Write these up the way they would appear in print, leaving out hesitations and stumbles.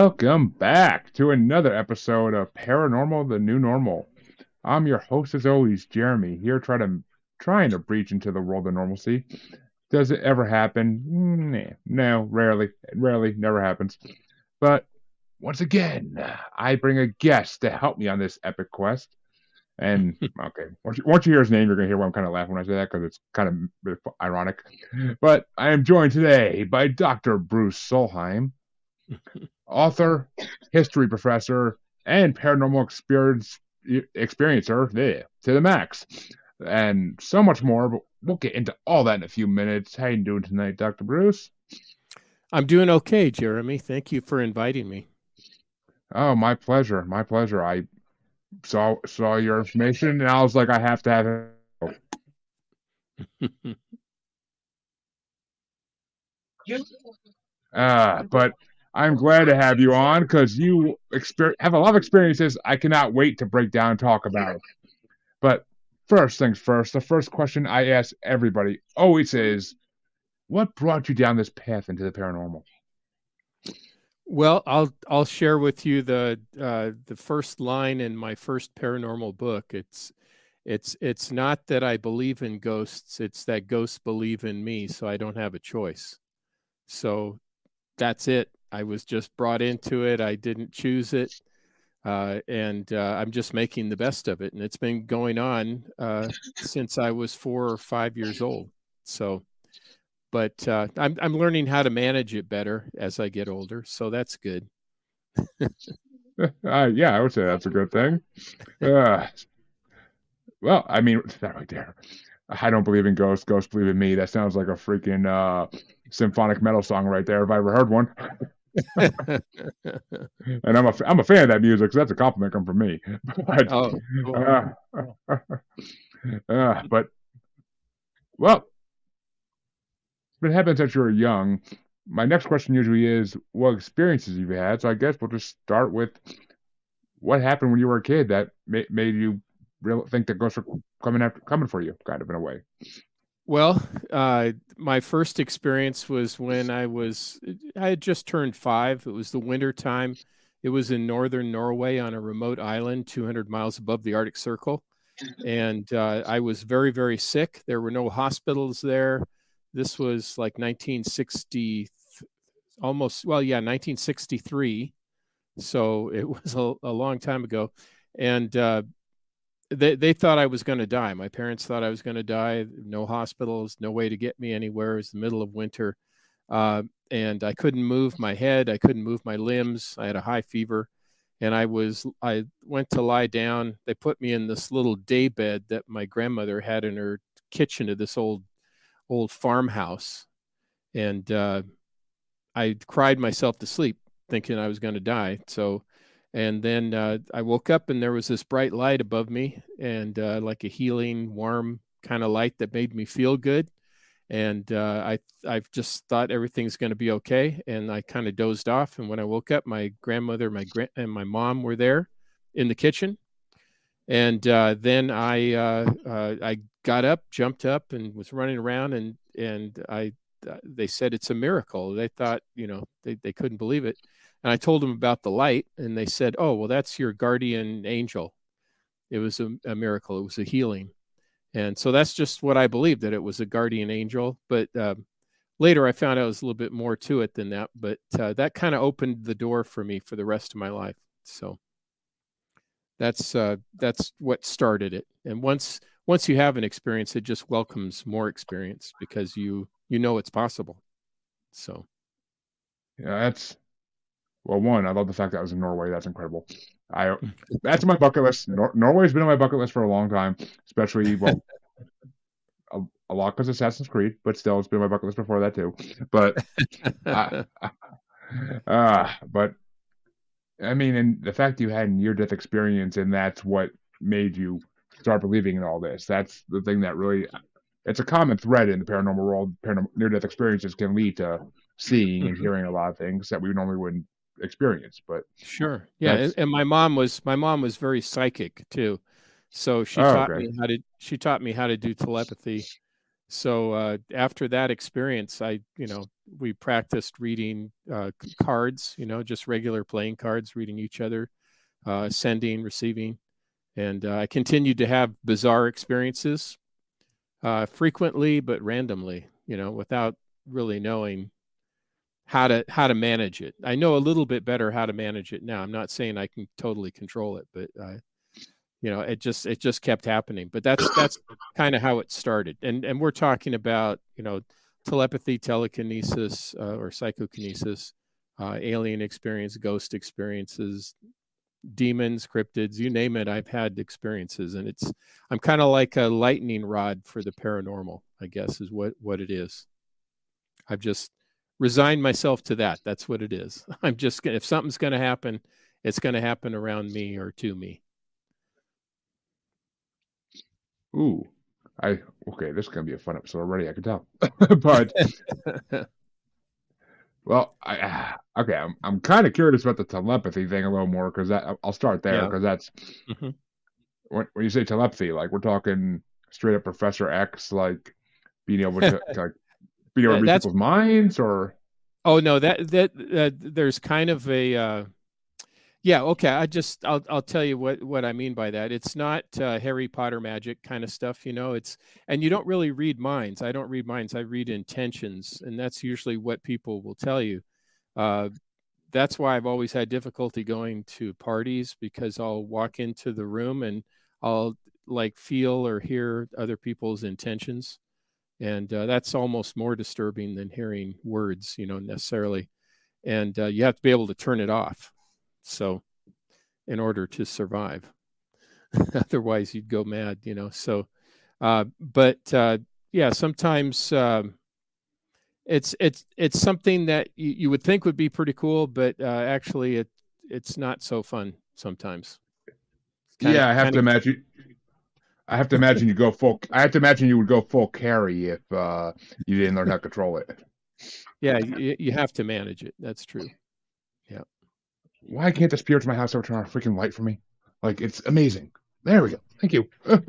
Welcome back to another episode of Paranormal, the New Normal. I'm your host, as always, Jeremy, here trying to breach into the world of normalcy. Does it ever happen? No, rarely. It rarely, never happens. But once again, I bring a guest to help me on this epic quest. And okay, once you hear his name, you're gonna hear why I'm kind of laughing when I say that because it's kind of ironic. But I am joined today by Dr. Bruce Solheim, author, history professor, and paranormal experiencer to the max, and so much more. But we'll get into all that in a few minutes. How you doing tonight, Dr. Bruce? I'm doing okay, Jeremy. Thank you for inviting me. Oh, my pleasure. My pleasure. I saw your information, and I was like, I have to have it. But I'm glad to have you on because you have a lot of experiences I cannot wait to break down and talk about. But first things first, the first question I ask everybody always is, what brought you down this path into the paranormal? Well, I'll share with you the first line in my first paranormal book. It's not that I believe in ghosts, it's that ghosts believe in me, so I don't have a choice. So that's it. I was just brought into it. I didn't choose it. And I'm just making the best of it. And it's been going on since I was 4 or 5 years old. So, but I'm learning how to manage it better as I get older. So that's good. Yeah, I would say that's a good thing. Well, I mean, that right there. I don't believe in ghosts. Ghosts believe in me. That sounds like a freaking symphonic metal song right there, if I ever heard one. And I'm a fan of that music, because that's a compliment come from me. But, oh, but well, it's been happening since you were young. My next question usually is, what experiences you've had? So I guess we'll just start with what happened when you were a kid that made you think that ghosts were coming for you, kind of in a way. well, my first experience was when I had just turned 5. It was the winter time. It was in northern Norway on a remote island 200 miles above the Arctic Circle. And I was very, very sick. There were no hospitals there. This was like 1960, almost, well, yeah, 1963. So it was a long time ago. And they thought I was going to die. My parents thought I was going to die. No hospitals, no way to get me anywhere. It was the middle of winter. And I couldn't move my head. I couldn't move my limbs. I had a high fever. And I went to lie down. They put me in this little day bed that my grandmother had in her kitchen of this old farmhouse. And I cried myself to sleep thinking I was going to die. So, and then I woke up and there was this bright light above me and like a healing, warm kind of light that made me feel good. And I've just thought everything's going to be okay. And I kind of dozed off. And when I woke up, my grandmother, and my mom were there in the kitchen. And then I got up, jumped up, and was running around. And they said it's a miracle. They thought, they couldn't believe it. And I told them about the light, and they said, "Oh, well, that's your guardian angel." It was a miracle. It was a healing. And so that's just what I believed, that it was a guardian angel. But later I found out it was a little bit more to it than that. But that kind of opened the door for me for the rest of my life. So that's what started it. And once you have an experience, it just welcomes more experience because you know it's possible. So Yeah, one. I love the fact that I was in Norway. That's incredible. That's on my bucket list. Norway's been on my bucket list for a long time, especially a lot because Assassin's Creed, but still, it's been on my bucket list before that too. But, but I mean, and the fact you had a near-death experience, and that's what made you start believing in all this. That's the thing that really, it's a common thread in the paranormal world. Near-death experiences can lead to seeing and hearing a lot of things that we normally wouldn't experience. But sure, yeah, and my mom was very psychic too, so she taught okay. me how to do telepathy. So after that experience, I we practiced reading cards, just regular playing cards, reading each other, sending, receiving. And I continued to have bizarre experiences frequently, but randomly, without really knowing how to manage it. I know a little bit better how to manage it now. I'm not saying I can totally control it, but it just kept happening. But that's kind of how it started. And we're talking about telepathy, telekinesis, or psychokinesis, alien experience, ghost experiences, demons, cryptids, you name it. I've had experiences, and I'm kind of like a lightning rod for the paranormal, I guess, is what it is. I've just resigned myself to that. That's what it is. I'm just if something's going to happen, it's going to happen around me or to me. Ooh, okay. This is gonna be a fun episode already. I can tell. But well, okay. I'm kind of curious about the telepathy thing a little more because I'll start there Yeah. because that's Mm-hmm. when you say telepathy, like we're talking straight up Professor X, like being able to like being able to read people's minds, or oh no, that there's kind of a yeah, okay. I'll tell you what I mean by that. It's not Harry Potter magic kind of stuff, and you don't really read minds. I don't read minds. I read intentions, and that's usually what people will tell you. That's why I've always had difficulty going to parties, because I'll walk into the room and I'll like feel or hear other people's intentions, and that's almost more disturbing than hearing words, necessarily. And you have to be able to turn it off. So, in order to survive, otherwise you'd go mad, So, yeah, sometimes it's something that you would think would be pretty cool, but actually it's not so fun sometimes. yeah, I have to imagine. I have to imagine you go full. I have to imagine you would go full carry if you didn't learn how to control it. Yeah, you have to manage it. That's true. Yeah. Why can't the spirits in my house ever turn on a freaking light for me? Like, it's amazing. There we go. Thank you. Like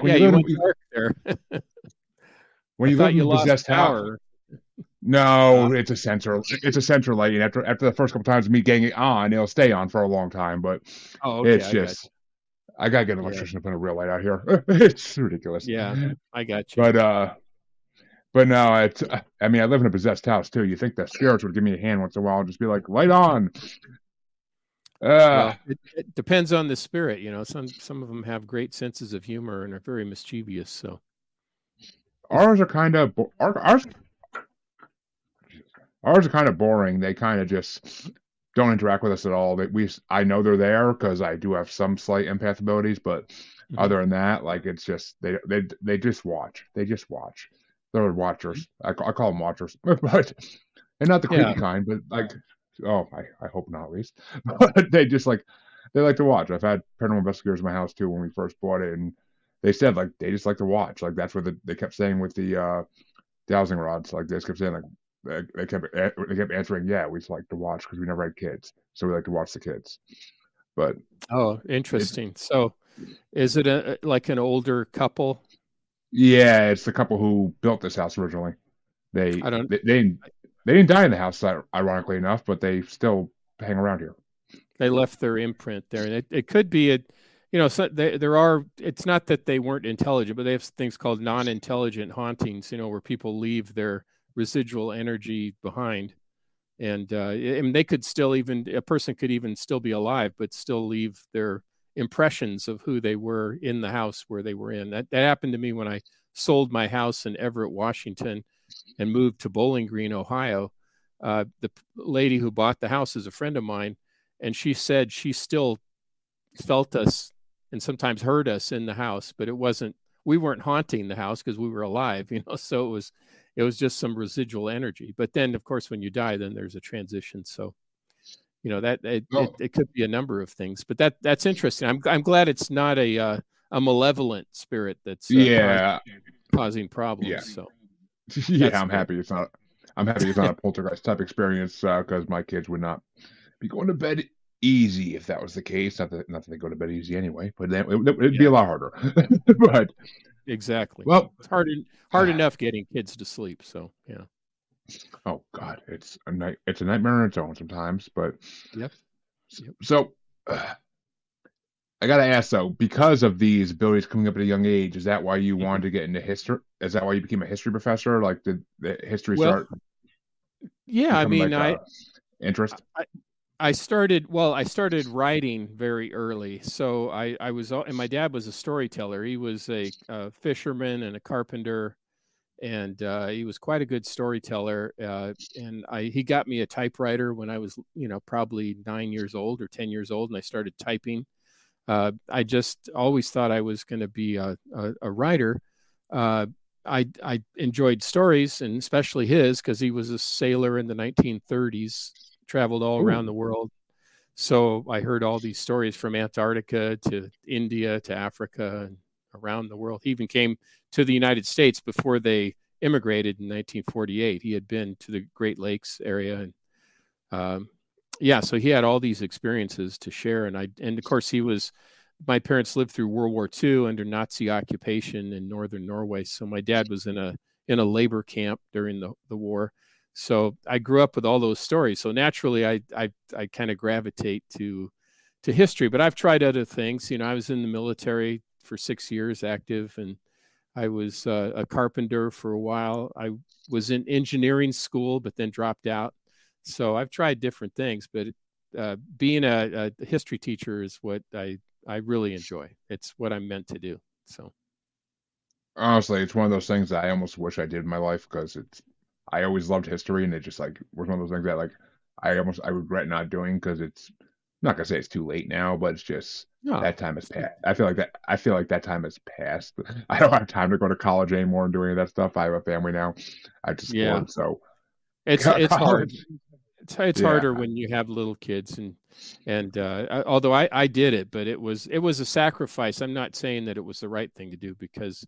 when you went dark there. When you live in a possessed house. No, it's a sensor. It's a sensor light, and after the first couple times of me getting it on, it'll stay on for a long time. But it's just, I gotta get an electrician to put a real light out here. It's ridiculous. Yeah, I got you. But no, it's. I mean, I live in a possessed house too. You think the spirits would give me a hand once in a while and just be like, "Light on." Well, it depends on the spirit, Some of them have great senses of humor and are very mischievous. So ours are kind of ours are kind of boring. They kind of just don't interact with us at all. I know they're there because I do have some slight empath abilities, but other than that, like it's just they just watch. They just watch. They're watchers. I call them watchers, but and not the creepy kind, but like, oh, I hope not at least. But they like to watch. I've had paranormal investigators in my house too when we first bought it, and they said like they just like to watch. Like that's what they kept saying with the dowsing rods. Like they just kept saying like they kept answering, yeah, we just like to watch because we never had kids, so we like to watch the kids. But interesting. So is it like an older couple? Yeah, it's the couple who built this house originally. They didn't die in the house, ironically enough, but they still hang around here. They left their imprint there, and it could be so there are. It's not that they weren't intelligent, but they have things called non-intelligent hauntings. Where people leave their residual energy behind, and they could still a person could even still be alive, but still leave their impressions of who they were in the house where they were in. That happened to me when I sold my house in Everett, Washington, and moved to Bowling Green, Ohio. The lady who bought the house is a friend of mine, and she said she still felt us and sometimes heard us in the house, but we weren't haunting the house because we were alive, so it was just some residual energy. But then of course when you die, then there's a transition. So that it could be a number of things, but that's interesting. I'm glad it's not a malevolent spirit that's causing problems. Yeah. So I'm happy it's not. I'm happy it's not a poltergeist type experience because my kids would not be going to bed easy if that was the case. Not that they go to bed easy anyway, but then it'd be a lot harder. exactly. Well, It's hard enough getting kids to sleep. So yeah. oh God, it's a nightmare on its own sometimes. But Yep. Yep. so I gotta ask though, because of these abilities coming up at a young age, is that why you Mhm. wanted to get into history? Is that why you became a history professor? Like, did the history Well, start yeah. I becoming mean, like a interest? I I started well. I started writing very early, so I was and my dad was a storyteller. He was a fisherman and a carpenter, and he was quite a good storyteller. And he got me a typewriter when I was probably 9 years old or 10 years old, and I started typing. I just always thought I was going to be a writer. Uh, I enjoyed stories, and especially his, because he was a sailor in the 1930s, traveled all around Ooh, the world. So I heard all these stories from Antarctica to India to Africa and around the world. He even came to the United States before they immigrated in 1948. He had been to the Great Lakes area, and um, yeah, so he had all these experiences to share. And of course, my parents lived through World War II under Nazi occupation in northern Norway. So my dad was in a labor camp during the war. So I grew up with all those stories. So naturally, I kind of gravitate to history. But I've tried other things. I was in the military for 6 years, active, and I was a carpenter for a while. I was in engineering school, but then dropped out. So I've tried different things, but being a history teacher is what I really enjoy. It's what I'm meant to do. So honestly, it's one of those things that I almost wish I did in my life because I always loved history and it just like was one of those things that like I regret not doing because it's I'm not gonna say it's too late now, but it's just no, that time has passed. I feel like that time has passed. I don't have time to go to college anymore and do any of that stuff. I have a family now. I have to yeah, support, so it's hard. college. It's Yeah. harder when you have little kids and although I did it, but it was a sacrifice. I'm not saying that it was the right thing to do because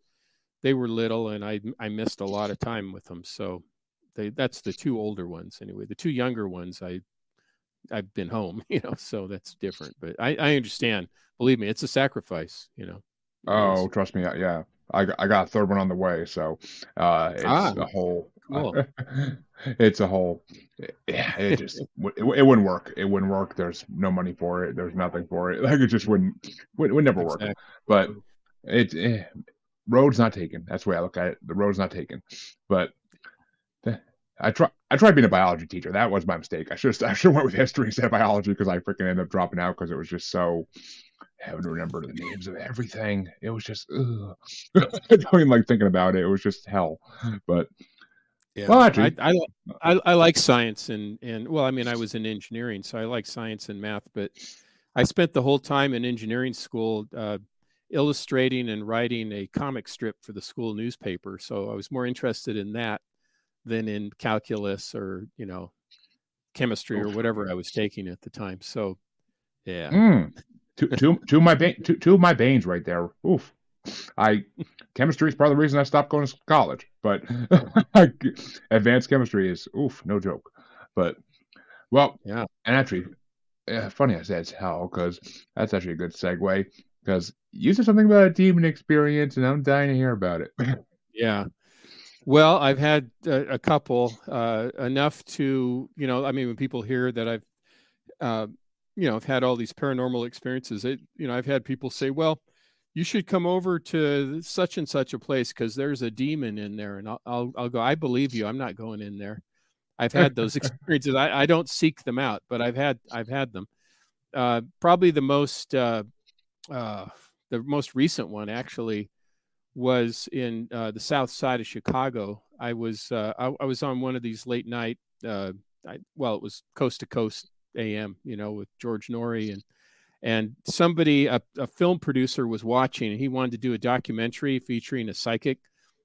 they were little and I missed a lot of time with them. So that's the two older ones anyway. The two younger ones I've been home, so that's different. But I understand. Believe me, it's a sacrifice. It Oh, is. trust me. Yeah. I got a third one on the way, so Ah, it's a whole cool. it's a whole yeah, it wouldn't work. It wouldn't work. There's no money for it. There's nothing for it. Like it just would never work. Exactly. But it road's not taken. That's the way I look at it. The road's not taken. But I tried being a biology teacher. That was my mistake. I should went with history instead of biology because I freaking ended up dropping out because it was just so having to remember the names of everything. It was just ugh. I don't even like thinking about it. It was just hell. But well, Yeah, actually, I like science and well, I mean, I was in engineering, so I like science and math, but I spent the whole time in engineering school illustrating and writing a comic strip for the school newspaper. So I was more interested in that than in calculus or chemistry or oof. whatever I was taking at the time. So yeah, Mm. Two of my banes right there. Oof. I chemistry is part of the reason I stopped going to college, but advanced chemistry is oof, no joke. But well, yeah, and actually, funny I said it's hell because that's actually a good segue because you said something about a demon experience, and I'm dying to hear about it. yeah. Well, I've had a couple enough to I mean, when people hear that uh, I've had all these paranormal experiences. I've had people say, "Well, you should come over to such and such a place because there's a demon in there." And I'll go, "I believe you. I'm not going in there." I've had those experiences. I don't seek them out, but I've had them. Probably uh, the most recent one actually was in the south side of Chicago. I was on one of these late night. Well, it was coast to coast AM, with George Norrie and somebody, a film producer, was watching, and he wanted to do a documentary featuring a psychic.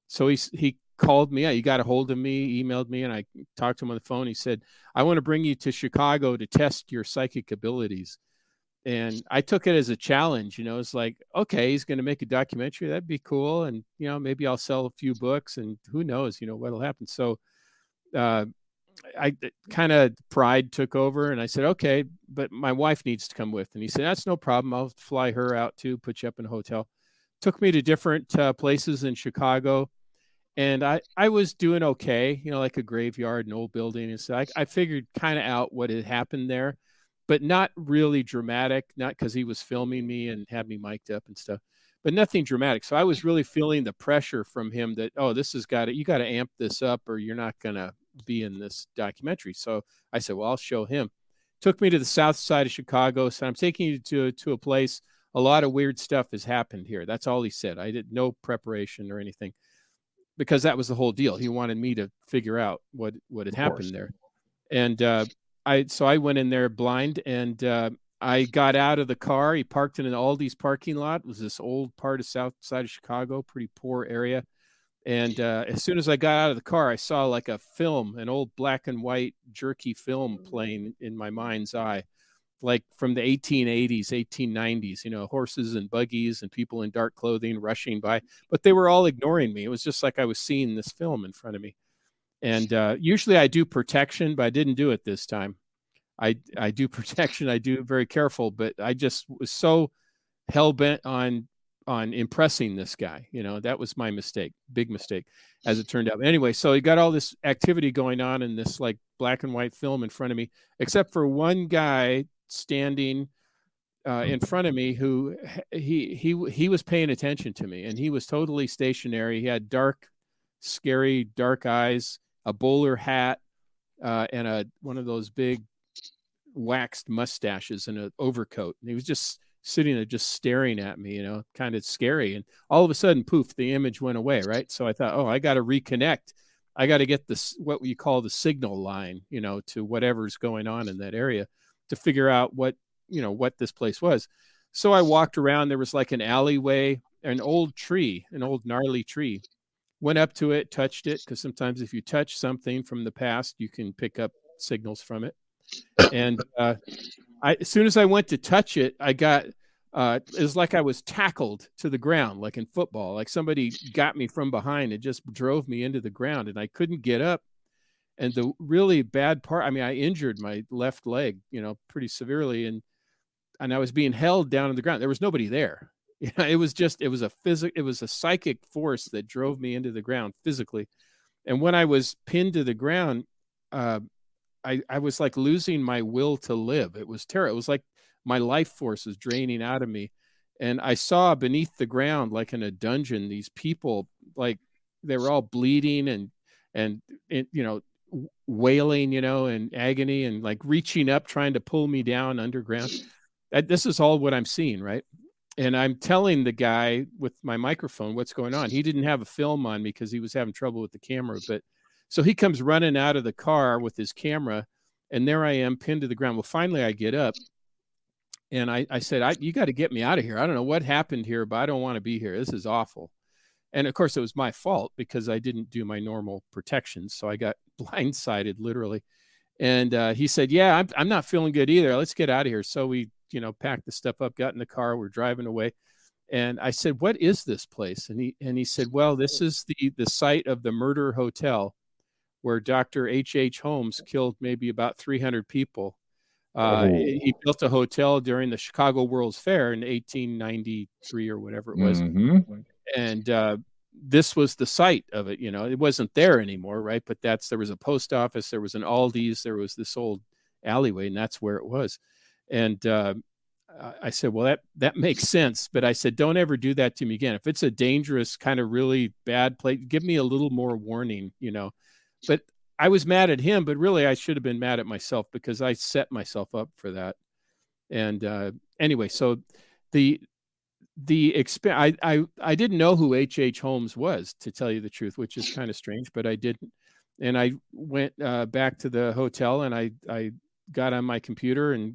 So he called me. He got a hold of me, emailed me, and I talked to him on the phone. He said, "I want to bring you to Chicago to test your psychic abilities." And I took it as a challenge. It's like, okay, he's going to make a documentary. That'd be cool, and maybe I'll sell a few books, and who knows, what'll happen. So uh, I kind of pride took over, and I said, okay, but my wife needs to come with. And he said, that's no problem. I'll fly her out too, put you up in a hotel. took me to different places in Chicago, and I was doing okay, like a graveyard, an old building, and so I figured kind of out what had happened there, but not really dramatic. Not because he was filming me and had me mic'd up and stuff, but nothing dramatic. So I was really feeling the pressure from him that, oh, this has got to, you got to amp this up, or you're not gonna be in this documentary. So I said, well, I'll show him. Took me to the south side of Chicago. So I'm taking you to a place. A lot of weird stuff has happened here. That's all he said. I did no preparation or anything, because that was the whole deal. He wanted me to figure out what had happened there. And I went in there blind, and I got out of the car. He parked in an Aldi's parking lot. It was this old part of south side of Chicago, pretty poor area. And as soon as I got out of the car, I saw like a film, an old black and white jerky film playing in my mind's eye, like from the 1880s, 1890s, horses and buggies and people in dark clothing rushing by, but they were all ignoring me. It was just like I was seeing this film in front of me. And usually I do protection, but I didn't do it this time. I do protection. I do very careful, but I just was so hell bent on impressing this guy. That was my mistake, big mistake, as it turned out. Anyway, so he got all this activity going on in this like black and white film in front of me, except for one guy standing in front of me who he was paying attention to me, and he was totally stationary. He had scary dark eyes, a bowler hat, and one of those big waxed mustaches and an overcoat. And he was just sitting there just staring at me, kind of scary. And all of a sudden, poof, the image went away, right? So I thought, oh, I got to reconnect. I got to get this, what we call the signal line, to whatever's going on in that area, to figure out what this place was. So I walked around. There was like an alleyway, an old gnarly tree. Went up to it, touched it, because sometimes if you touch something from the past, you can pick up signals from it. And as soon as I went to touch it, I got it was like I was tackled to the ground, like in football, like somebody got me from behind and just drove me into the ground, and I couldn't get up. And the really bad part, I mean, I injured my left leg, pretty severely, and I was being held down on the ground. There was nobody there. It was a psychic force that drove me into the ground physically. And when I was pinned to the ground, I was like losing my will to live. It was terrible. It was like my life force was draining out of me. And I saw beneath the ground, like in a dungeon, these people, like they were all bleeding and wailing, in agony, and like reaching up, trying to pull me down underground. This is all what I'm seeing, right? And I'm telling the guy with my microphone what's going on. He didn't have a film on me because he was having trouble with the camera. But so he comes running out of the car with his camera, and there I am pinned to the ground. Well, finally I get up, and I said, you got to get me out of here. I don't know what happened here, but I don't want to be here. This is awful. And of course it was my fault because I didn't do my normal protections. So I got blindsided, literally. And he said, yeah, I'm not feeling good either. Let's get out of here. So we, packed the stuff up, got in the car, we're driving away. And I said, what is this place? And he said, well, this is the site of the murder hotel where Dr. H.H. Holmes killed maybe about 300 people. He built a hotel during the Chicago World's Fair in 1893 or whatever it was. Mm-hmm. And this was the site of it. It wasn't there anymore, right? But there was a post office, there was an Aldi's, there was this old alleyway, and that's where it was. And I said, well, that makes sense. But I said, don't ever do that to me again. If it's a dangerous kind of really bad place, give me a little more warning, But I was mad at him, but really I should have been mad at myself because I set myself up for that. And anyway, so I didn't know who H.H. Holmes was, to tell you the truth, which is kind of strange, but I didn't. And I went back to the hotel, and I got on my computer and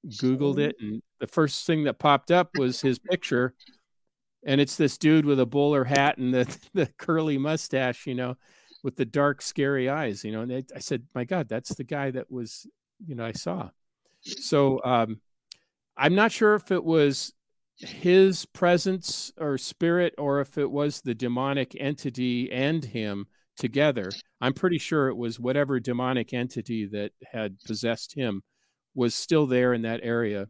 Googled it, and the first thing that popped up was his picture, and it's this dude with a bowler hat and the curly mustache, with the dark, scary eyes, And I said, my God, that's the guy that was, I saw. So I'm not sure if it was his presence or spirit, or if it was the demonic entity and him together. I'm pretty sure it was whatever demonic entity that had possessed him was still there in that area.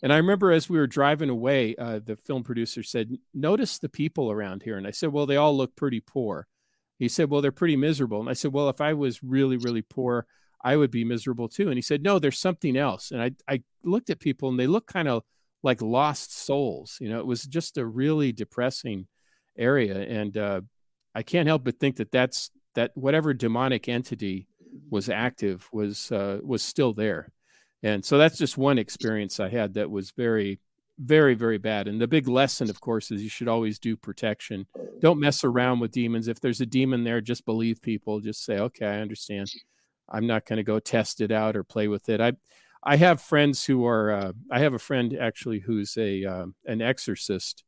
And I remember as we were driving away, the film producer said, "Notice the people around here." And I said, "Well, they all look pretty poor." He said, "Well, they're pretty miserable." And I said, "Well, if I was really, really poor, I would be miserable too." And he said, "No, there's something else." And I looked at people and they look kind of like lost souls. It was just a really depressing area. And I can't help but think that whatever demonic entity was active was still there. And so that's just one experience I had that was very, very, very bad. And the big lesson, of course, is you should always do protection. Don't mess around with demons. If there's a demon there, just believe people. Just say, okay, I understand. I'm not going to go test it out or play with it. I have friends who are. I have a friend actually who's an exorcist,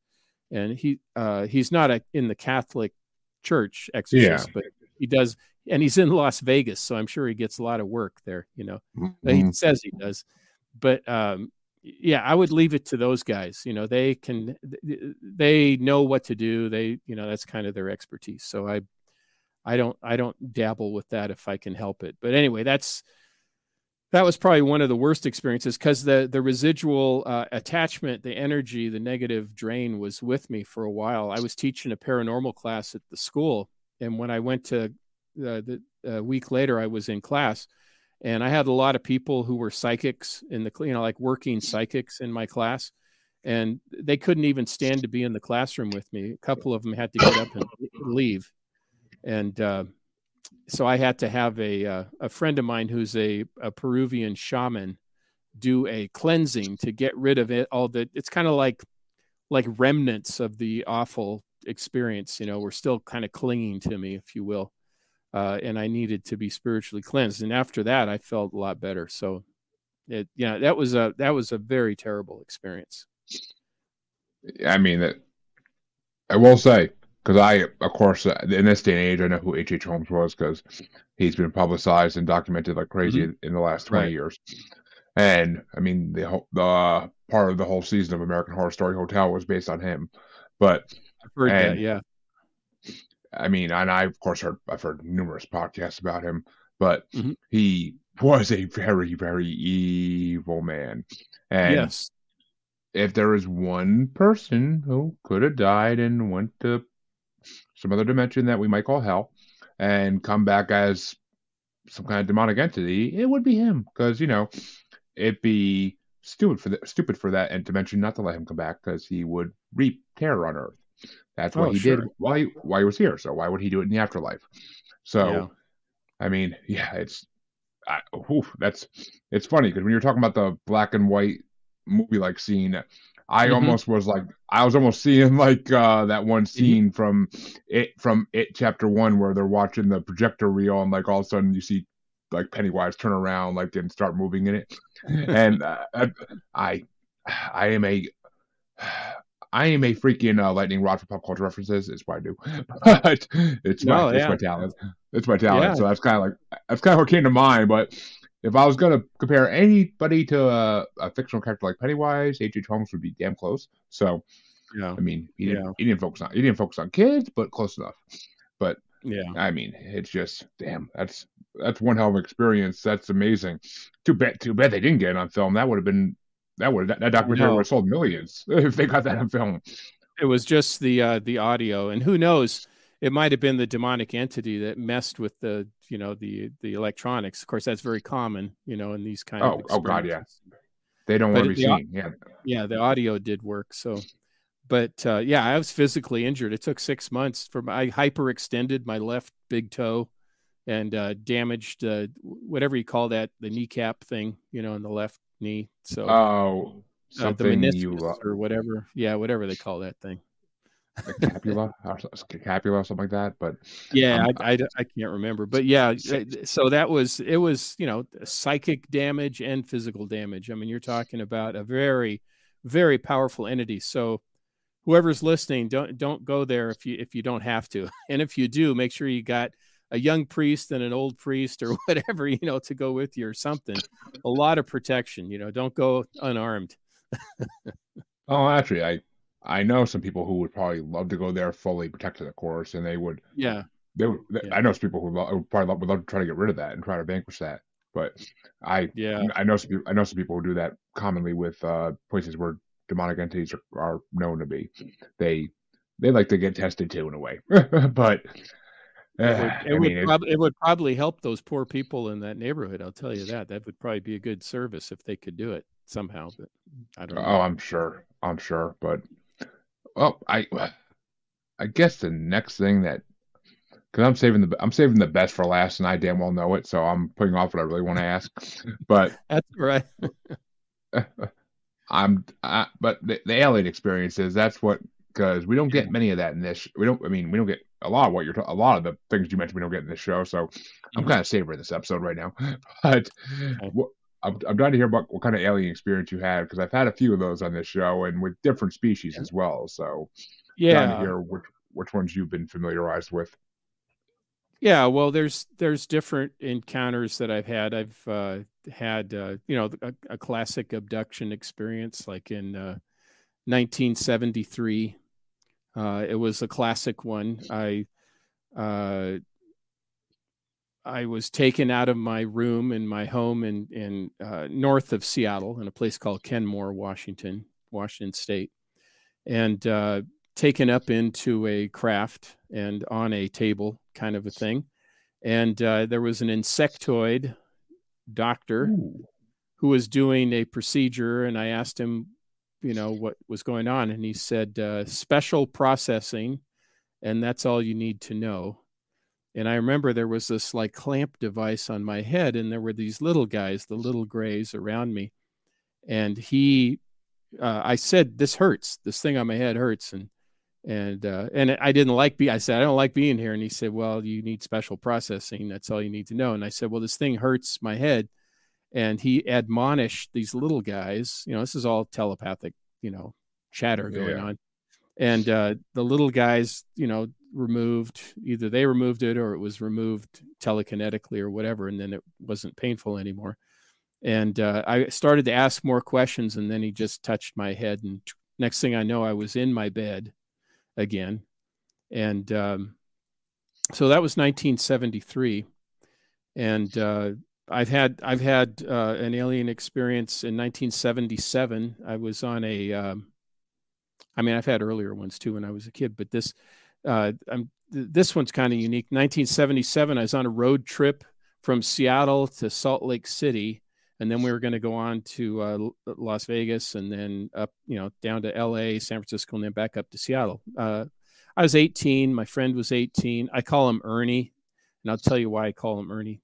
and he's not in the Catholic Church Yeah. exorcist, but he does, and he's in Las Vegas, so I'm sure he gets a lot of work there. He Mhm. says he does, but yeah, I would leave it to those guys. They know what to do. That's kind of their expertise. So I don't dabble with that if I can help it. But anyway, that was probably one of the worst experiences because the residual attachment, the energy, the negative drain was with me for a while. I was teaching a paranormal class at the school, and when I went to the week later, I was in class, and I had a lot of people who were psychics in the like working psychics in my class, and they couldn't even stand to be in the classroom with me. A couple of them had to get up and leave, and so I had to have a friend of mine who's a Peruvian shaman do a cleansing to get rid of it all. It's kind of like remnants of the awful experience. We're still kind of clinging to me, if you will, and I needed to be spiritually cleansed. And after that, I felt a lot better. So that was a very terrible experience. I mean, I will say, because of course, in this day and age, I know who H.H. Holmes was because he's been publicized and documented like crazy Mm-hmm. in the last 20 Right. years. And I mean, the part of the whole season of American Horror Story Hotel was based on him. But I've heard that. and Yeah. I mean, and I of course I've heard numerous podcasts about him, but Mm-hmm. he was a very, very evil man. And Yes. if there is one person who could have died and went to some other dimension that we might call hell and come back as some kind of demonic entity, it would be him. Because, it'd be stupid for that dimension not to let him come back because he would reap terror on Earth. That's what Oh, he did sure. while he was here. So why would he do it in the afterlife? Yeah. So, I mean, yeah, it's funny because when you're talking about the black and white movie like scene, Mm-hmm. I was almost seeing like that one Mm-hmm. scene from It Chapter 1 where they're watching the projector reel and like all of a sudden you see like Pennywise turn around like and start moving in it. And I I am a I am a freaking lightning rod for pop culture references. It's what I do, but No, it's yeah. my talent. It's my talent. Yeah. So that's kind of what came to mind. But if I was gonna compare anybody to a fictional character like Pennywise, H.H. Holmes would be damn close. So Yeah. I mean, Yeah. he didn't focus on kids, but close enough. But Yeah. I mean, it's just damn. That's one hell of an experience. That's amazing. Too bad they didn't get it on film. That would have been that I documentary would know. have sold millions if they got that on film. It was just the audio, and who knows? It might have been the demonic entity that messed with the electronics. Of course, that's very common, in these kind of Oh God, yeah. experiences. They don't want to But be seen. Yeah. yeah, the audio did work. So, but yeah, I was physically injured. It took 6 months I hyperextended my left big toe and damaged whatever you call that, the kneecap thing, in the left knee. So Oh, the something meniscus or whatever. Yeah, whatever they call that thing. a capula or scapula, something like that. But Yeah, I'm I can't remember, but yeah, six. so it was psychic damage and physical damage. I mean, you're talking about a very, very powerful entity. So whoever's listening, don't go there if you don't have to, and if you do, make sure you got a young priest and an old priest or whatever to go with you or something. A lot of protection. Don't go unarmed. Oh, actually, I know some people who would probably love to go there fully protected, of course, and they would Yeah, they would. yeah. I know some people who would probably would love to try to get rid of that and try to vanquish that. But I Yeah. I know some people who do that commonly with places where demonic entities are known to be. They they like to get tested too in a way. But I mean It would probably help those poor people in that neighborhood. I'll tell you that. That would probably be a good service if they could do it somehow, but I don't know. oh, I'm sure. But well, I guess the next thing that because I'm saving the best for last, and I damn well know it, so I'm putting off what I really want to ask. But That's right. but the alien experiences, that's what, because we don't get many of that in this. We don't get a lot of a lot of the things you mentioned. We don't get in this show, so I'm Mhm. kind of savoring this episode right now. But Okay. what, I'm trying to hear about what kind of alien experience you had because I've had a few of those on this show and with different species Yeah. as well. So trying to Yeah. hear which ones you've been familiarized with. Yeah, well, there's different encounters that I've had. I've had a classic abduction experience, like in 1973. It was a classic one. Uh, I was taken out of my room in my home in north of Seattle, in a place called Kenmore, Washington State, and taken up into a craft and on a table, kind of a thing. And there was an insectoid doctor Ooh, who was doing a procedure, and I asked him, what was going on, and he said, special processing, and that's all you need to know. And I remember there was this like clamp device on my head, and there were these little guys, the little grays around me. And I said, "This hurts. This thing on my head hurts." And I didn't like I said, "I don't like being here." And he said, "Well, you need special processing. That's all you need to know." And I said, "Well, this thing hurts my head." And he admonished these little guys. This is all telepathic, chatter going yeah, on. And the little guys, either they removed it or it was removed telekinetically or whatever, and then it wasn't painful anymore. And I started to ask more questions, and then he just touched my head, and next thing I know, I was in my bed again. And so that was 1973. And I've had an alien experience in 1977. I was on a I've had earlier ones too when I was a kid, but this one's kind of unique. 1977, I was on a road trip from Seattle to Salt Lake City, and then we were going to go on to Las Vegas, and then up, down to L.A., San Francisco, and then back up to Seattle. I was 18. My friend was 18. I call him Ernie, and I'll tell you why I call him Ernie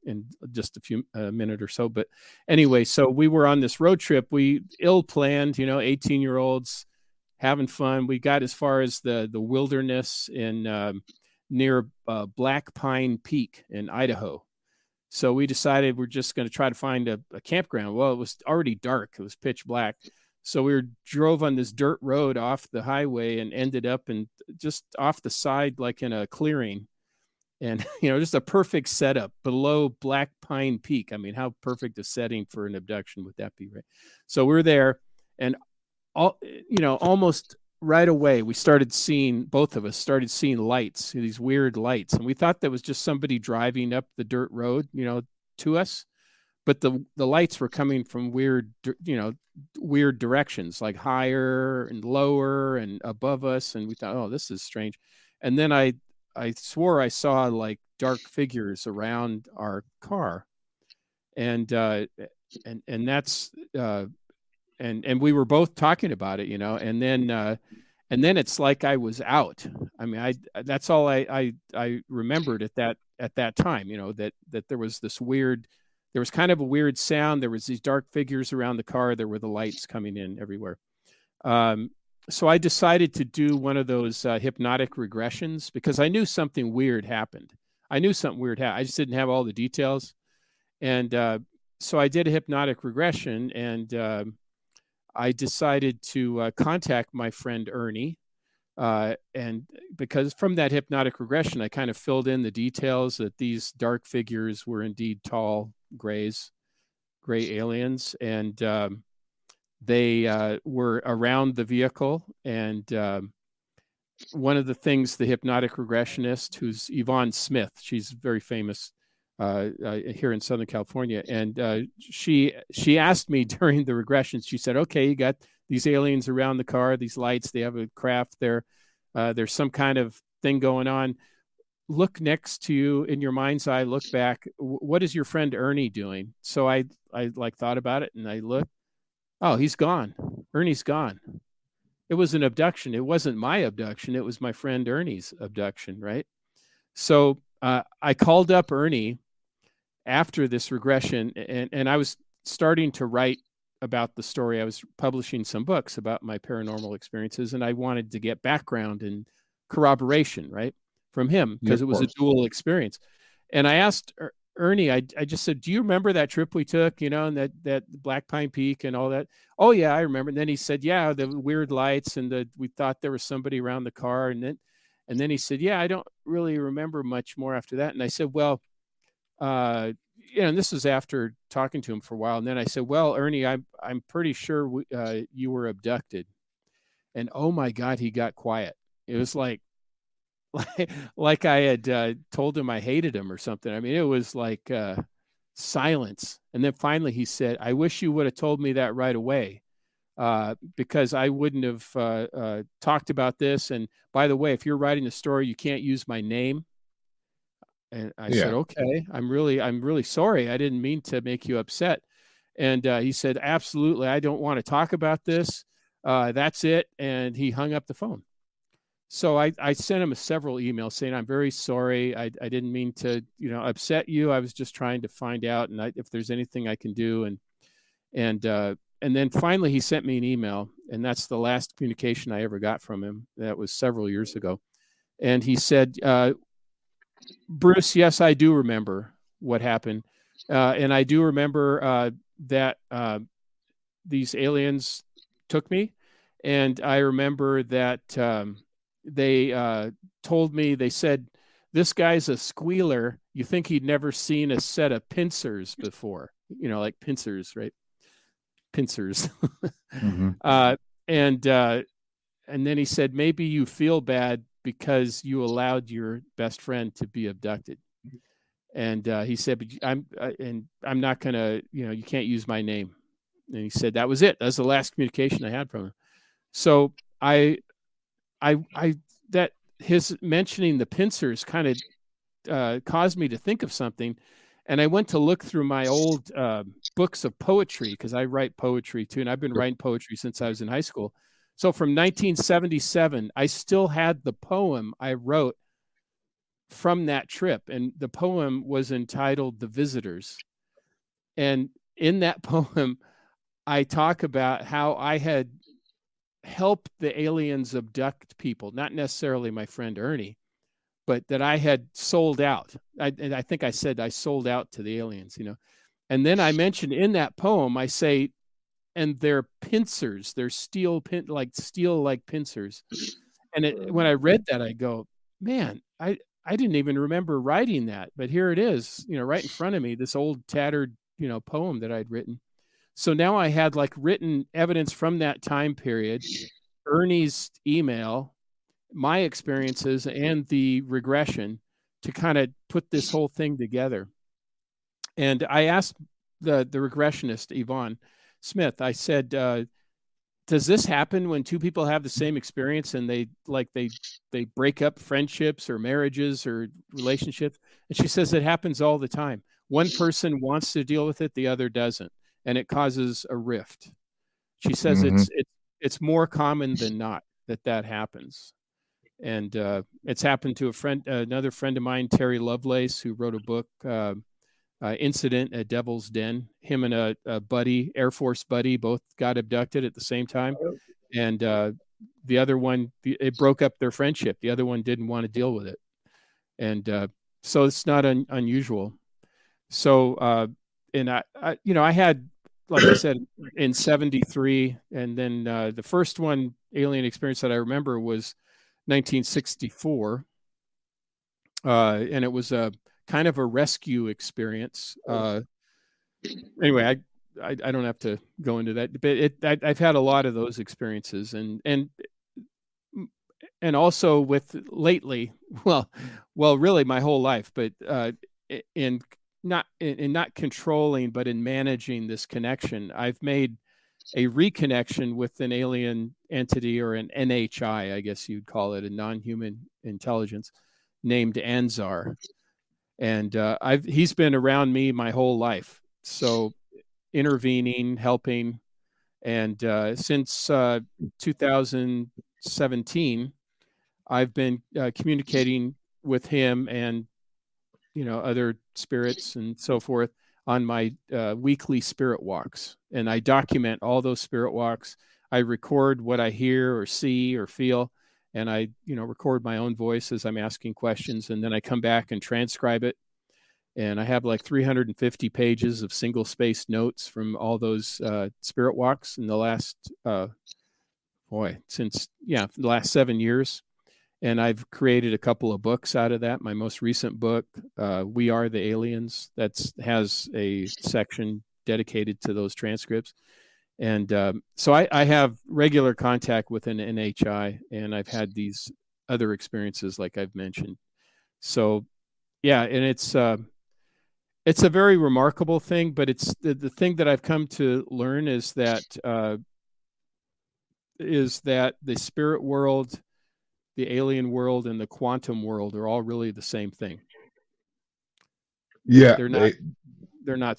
in just a minute or so. But anyway, so we were on this road trip. We ill planned, 18-year-olds having fun. We got as far as the wilderness in near Black Pine Peak in Idaho. So we decided we're just going to try to find a campground. Well, it was already dark; it was pitch black. So drove on this dirt road off the highway and ended up in just off the side, like in a clearing. And just a perfect setup below Black Pine Peak. I mean, how perfect a setting for an abduction would that be, right? So we're there, and almost right away both of us started seeing lights, these weird lights, and we thought that was just somebody driving up the dirt road, to us. But the lights were coming from weird directions, like higher and lower and above us, and we thought, oh, this is strange. And then I swore I saw like dark figures around our car, and that's and we were both talking about it, and then it's like I was out. I mean, I that's all I remembered at that time, that there was there was kind of a weird sound. There was these dark figures around the car. There were the lights coming in everywhere. Um, so I decided to do one of those hypnotic regressions because I knew something weird happened. I knew something weird happened. I just didn't have all the details, and so I did a hypnotic regression, and I decided to contact my friend Ernie. And because from that hypnotic regression, I kind of filled in the details that these dark figures were indeed tall gray aliens, and they were around the vehicle. And one of the things the hypnotic regressionist, who's Yvonne Smith, she's very famous, here in Southern California, and she asked me during the regressions. She said, "Okay, you got these aliens around the car, these lights. They have a craft there. There's some kind of thing going on. Look next to you in your mind's eye. Look back. What is your friend Ernie doing?" So I like thought about it, and I looked. Oh, he's gone. Ernie's gone. It was an abduction. It wasn't my abduction. It was my friend Ernie's abduction, right? So I called up Ernie after this regression, and I was starting to write about the story. I was publishing some books about my paranormal experiences, and I wanted to get background and corroboration, right, from him, Yeah, because of it was a course. dual experience. And I asked Ernie, I just said, "Do you remember that trip we took, and that Black Pine Peak and all that?" "Oh yeah, I remember." And then he said, "Yeah, the weird lights and we thought there was somebody around the car." And then he said, "Yeah, I don't really remember much more after that." And I said, "Well, and this was after talking to him for a while. And then I said, "Well, Ernie, I'm pretty sure you were abducted." And oh my God, he got quiet. It was like I had told him I hated him or something. I mean, it was like silence. And then finally he said, "I wish you would have told me that right away, because I wouldn't have talked about this. And by the way, if you're writing a story, you can't use my name." And I said, Yeah. "Okay, I'm really sorry. I didn't mean to make you upset." And he said, "Absolutely, I don't want to talk about this. That's it." And he hung up the phone. So I sent him several emails saying, "I'm very sorry. I didn't mean to, upset you. I was just trying to find out, and if there's anything I can do." And then finally he sent me an email, and that's the last communication I ever got from him. That was several years ago. And he said, "Bruce, yes, I do remember what happened, and I do remember that these aliens took me, and I remember that they told me, they said, 'This guy's a squealer. You think he'd never seen a set of pincers before, like pincers, right? Pincers.'" Hmm. uh, and uh, and then he said, "Maybe you feel bad because you allowed your best friend to be abducted." And he said, "But I'm not gonna, you can't use my name." And he said that was it. That was the last communication I had from him. So I that his mentioning the pincers kind of caused me to think of something, and I went to look through my old books of poetry, because I write poetry too, and I've been writing poetry since I was in high school. So from 1977, I still had the poem I wrote from that trip, and the poem was entitled "The Visitors." And in that poem, I talk about how I had helped the aliens abduct people, not necessarily my friend Ernie, but that I had sold out. And I think I said I sold out to the aliens. And then I mentioned in that poem, I say, "And they're pincers, they're steel like pincers." And when I read that, I go, "Man, I didn't even remember writing that, but here it is, right in front of me, this old tattered, poem that I'd written." So now I had like written evidence from that time period, Ernie's email, my experiences, and the regression to kind of put this whole thing together. And I asked the regressionist, Yvonne Smith, I said, "Does this happen when two people have the same experience and they break up friendships or marriages or relationships?" And she says it happens all the time. One person wants to deal with it, the other doesn't, and it causes a rift. She says Hmm. it's more common than not that happens. And it's happened to another friend of mine, Terry Lovelace, who wrote a book, "Incident at Devil's Den." Him and a buddy, Air Force buddy, both got abducted at the same time, and the other one, it broke up their friendship. The other one didn't want to deal with it, and so it's not unusual. So, and I had, like I said, in '73, and then the first one alien experience that I remember was 1964, and it was a kind of a rescue experience. Anyway, I don't have to go into that, but I've had a lot of those experiences, and also with lately, well, really my whole life, but in not controlling, but in managing this connection. I've made a reconnection with an alien entity, or an NHI, I guess you'd call it, a non-human intelligence, named Anzar, and he's been around me my whole life. So intervening, helping, and since 2017, I've been communicating with him and other spirits and so forth on my weekly spirit walks, and I document all those spirit walks. I record what I hear or see or feel, and I record my own voice as I'm asking questions, and then I come back and transcribe it. And I have like 350 pages of single spaced notes from all those spirit walks in the last since the last 7 years. And I've created a couple of books out of that. My most recent book, We Are the Aliens, that has a section dedicated to those transcripts. And so I have regular contact with an NHI, and I've had these other experiences like I've mentioned. So yeah, and it's a very remarkable thing, but it's the thing that I've come to learn is that the spirit world, the alien world, and the quantum world are all really the same thing. Yeah, they're not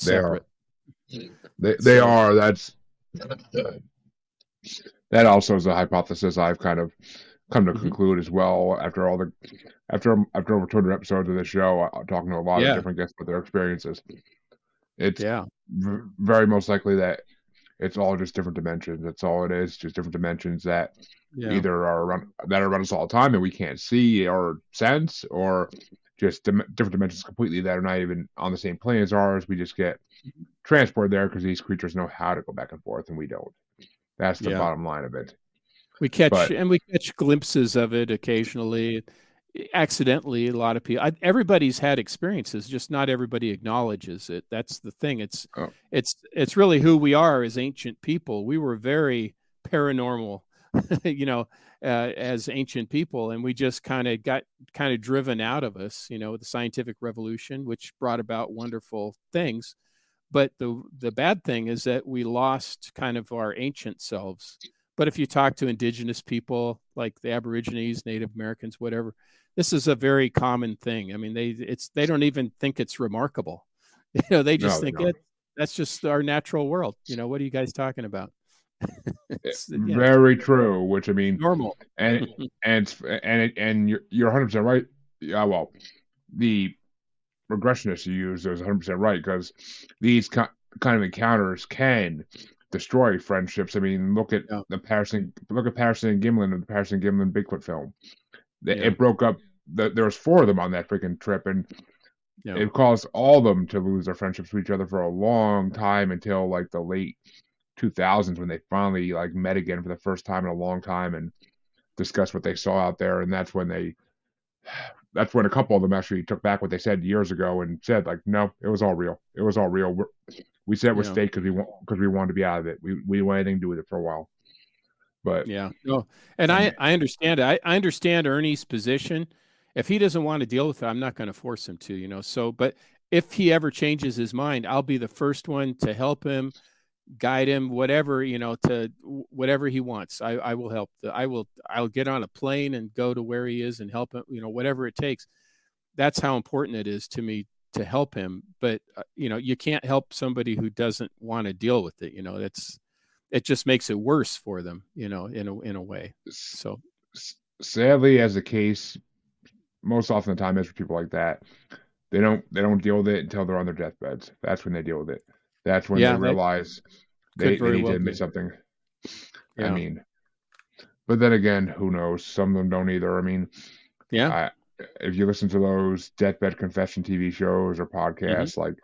they are. separate. They are. That also is a hypothesis I've kind of come to conclude as well after over 200 episodes of this show, talking to a lot of different guests about their experiences. It's very most likely that it's all just different dimensions. That's all it is, just different dimensions that either are around us all the time that we can't see or sense, or just different dimensions completely that are not even on the same plane as ours. We just get transported there because these creatures know how to go back and forth, and we don't. That's the bottom line of it. We catch glimpses of it occasionally, accidentally. A lot of people, everybody's had experiences, just not everybody acknowledges it. That's the thing. It's really who we are as ancient people. We were very paranormal, as ancient people, and we just kind of got driven out of us, with the scientific revolution, which brought about wonderful things. But the bad thing is that we lost kind of our ancient selves. But if you talk to indigenous people like the Aborigines, Native Americans, whatever, this is a very common thing. I mean, they don't even think it's remarkable. They just think that's just our natural world. What are you guys talking about? Very true. Which, I mean, normal. And you're 100% right. Yeah, well, the regressionist you used is 100% right, because these kind of encounters can destroy friendships. I mean, look at Patterson and Gimlin and the Patterson Gimlin Bigfoot film. It broke up. There was 4 of them on that freaking trip, and it caused all of them to lose their friendships with each other for a long time, until like the late 2000s, when they finally like met again for the first time in a long time and discussed what they saw out there. And that's when a couple of them actually took back what they said years ago and said, like, no, it was all real. It was all real. We said it was fake because we wanted to be out of it. We didn't want anything to do with it for a while. But and I understand it. I understand Ernie's position. If he doesn't want to deal with it, I'm not going to force him to. So, but if he ever changes his mind, I'll be the first one to help him, guide him, whatever, to whatever he wants. I will help. I'll get on a plane and go to where he is and help him, whatever it takes. That's how important it is to me to help him. But, you can't help somebody who doesn't want to deal with it. It just makes it worse for them, in a way. So sadly, as the case, most often the time is for people like that, they don't deal with it until they're on their deathbeds. That's when they deal with it. That's when they realize they need to admit something. I mean, but then again, who knows? Some of them don't either. I mean, if you listen to those deathbed confession TV shows or podcasts, like,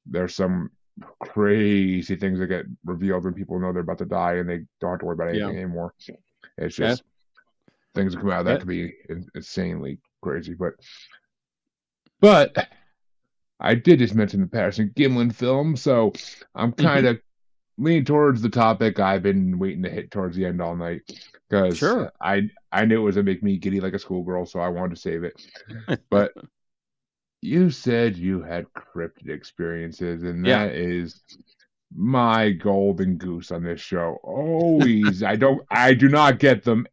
there's some crazy things that get revealed when people know they're about to die and they don't have to worry about anything anymore. It's just things that come out of that could be insanely crazy. But I did just mention the Patterson Gimlin film, so I'm kind of leaning towards the topic I've been waiting to hit towards the end all night, because I knew it was going to make me giddy like a schoolgirl, so I wanted to save it. But You said you had cryptid experiences, and Yeah. that is my golden goose on this show. Always, I do not get them,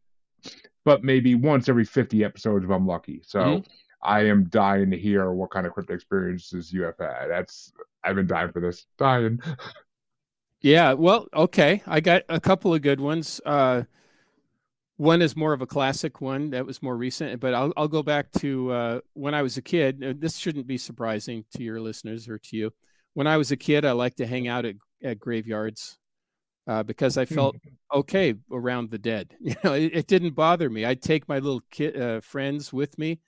but maybe once every 50 episodes if I'm lucky. Hmm. So I am dying to hear what kind of cryptid experiences you have had. I've been dying for this. Dying. Yeah. Well, okay. I got a couple of good ones. One is more of a classic one that was more recent, but I'll go back to when I was a kid. This shouldn't be surprising to your listeners or to you. When I was a kid, I liked to hang out at graveyards because I felt okay around the dead. It didn't bother me. I'd take my little kid friends with me.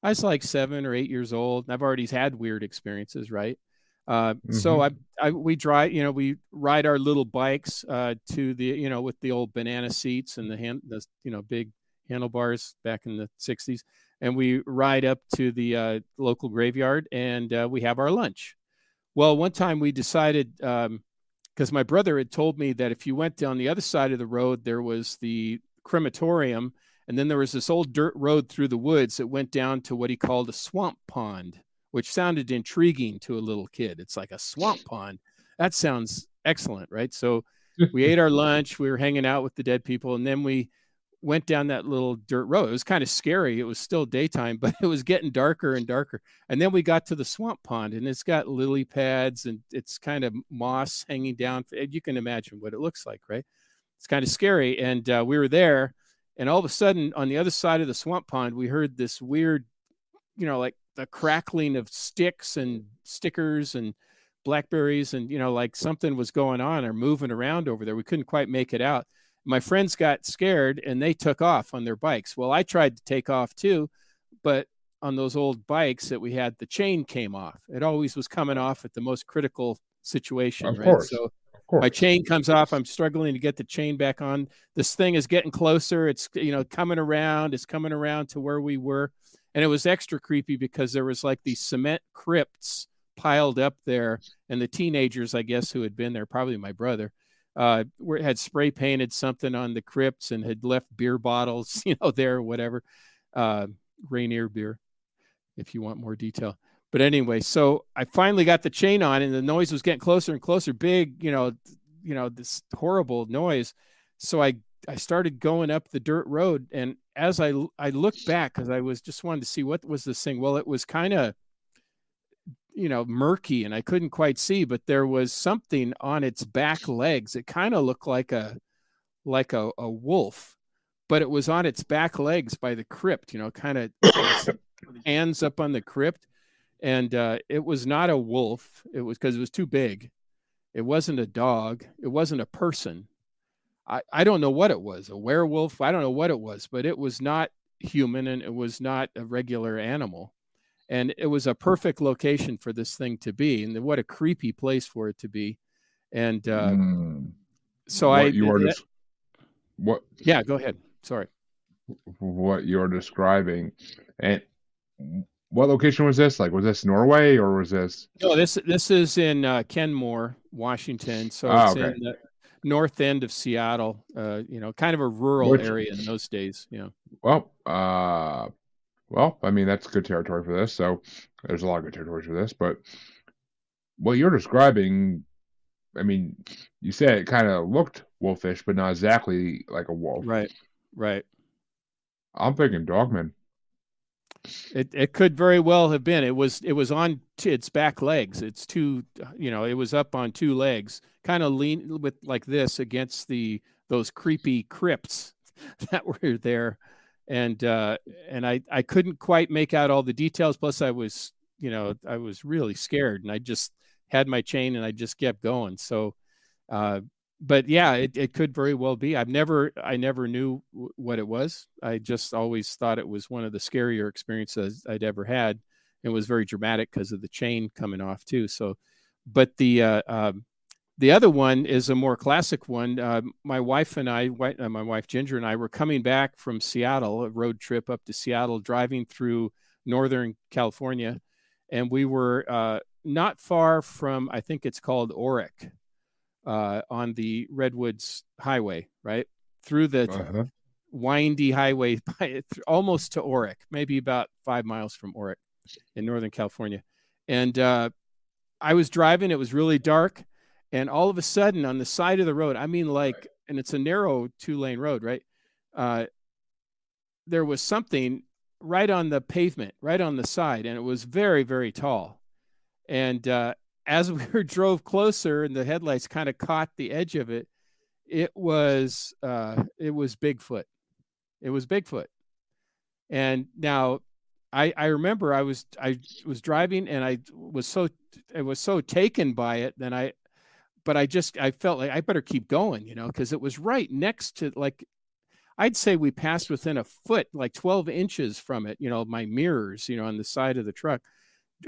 I was like 7 or 8 years old, and I've already had weird experiences, right? So Mm-hmm. we drive, we ride our little bikes to the, with the old banana seats and the big handlebars back in the '60s, and we ride up to the local graveyard and we have our lunch. Well, one time we decided because my brother had told me that if you went down the other side of the road, there was the crematorium, and then there was this old dirt road through the woods that went down to what he called a swamp pond, which sounded intriguing to a little kid. It's like a swamp pond. That sounds excellent, right? So we ate our lunch, we were hanging out with the dead people, and then we went down that little dirt road. It was kind of scary. It was still daytime, but it was getting darker and darker. And then we got to the swamp pond, and it's got lily pads and it's kind of moss hanging down. You can imagine what it looks like, right? It's kind of scary. And we were there, and all of a sudden, on the other side of the swamp pond, we heard this weird, like the crackling of sticks and stickers and blackberries, and like something was going on or moving around over there. We couldn't quite make it out. My friends got scared and they took off on their bikes. Well, I tried to take off too, but on those old bikes that we had, the chain came off. It always was coming off at the most critical situation, Of right? course. So Of my course. chain comes off. I'm struggling to get the chain back on. This thing is getting closer. It's coming around. It's coming around to where we were, and it was extra creepy because there was like these cement crypts piled up there, and the teenagers, I guess, who had been there, probably my brother, had spray painted something on the crypts and had left beer bottles, there or whatever, uh, Rainier beer, if you want more detail. But anyway, so I finally got the chain on, and the noise was getting closer and closer, big, this horrible noise. So I started going up the dirt road, and as I looked back because I was just wanted to see what was this thing. Well, it was kind of murky, and I couldn't quite see, but there was something on its back legs. It kind of looked like a wolf, but it was on its back legs by the crypt. Kind of with its hands up on the crypt, and it was not a wolf. It was because it was too big. It wasn't a dog. It wasn't a person. I don't know what it was, a werewolf. I don't know what it was, but it was not human and it was not a regular animal. And it was a perfect location for this thing to be. And what a creepy place for it to be. And Mm. so What you are what yeah, go ahead. Sorry. what you're describing, and what location was this? Like, was this Norway or was this? No, this is in Kenmore, Washington. So Ah, it's okay. in the north end of Seattle, kind of a rural Which, area in those days. well, I mean, that's good territory for this. So there's a lot of good territory for this. But what you're describing, I mean, you said it kind of looked wolfish, but not exactly like a wolf. Right. Right. I'm thinking dogman. It could very well have been. It was on its back legs. It's two, it was up on two legs, kind of lean with like this against those creepy crypts that were there, and I couldn't quite make out all the details. Plus, I was really scared, and I just had my chain and I just kept going. So, uh, but yeah, it could very well be. I never knew what it was. I just always thought it was one of the scarier experiences I'd ever had. It was very dramatic because of the chain coming off too. So, but the other one is a more classic one. My wife and my wife Ginger and I were coming back from Seattle, a road trip up to Seattle, driving through Northern California, and we were not far from, I think it's called Oric, on the Redwoods Highway, right? Through the Uh-huh. windy highway, almost to Oric, maybe about 5 miles from Oric. in Northern California. And I was driving, it was really dark. And all of a sudden on the side of the road, I mean, like, and it's a narrow 2-lane road, right? Uh, there was something right on the pavement, right on the side, and it was very, very tall. And as we drove closer and the headlights kind of caught the edge of it, it was Bigfoot. It was Bigfoot. And now I remember I was driving and I was so taken by it. Then I felt like I better keep going, because it was right next to, like, I'd say we passed within a foot, like 12 inches from it, my mirrors, on the side of the truck.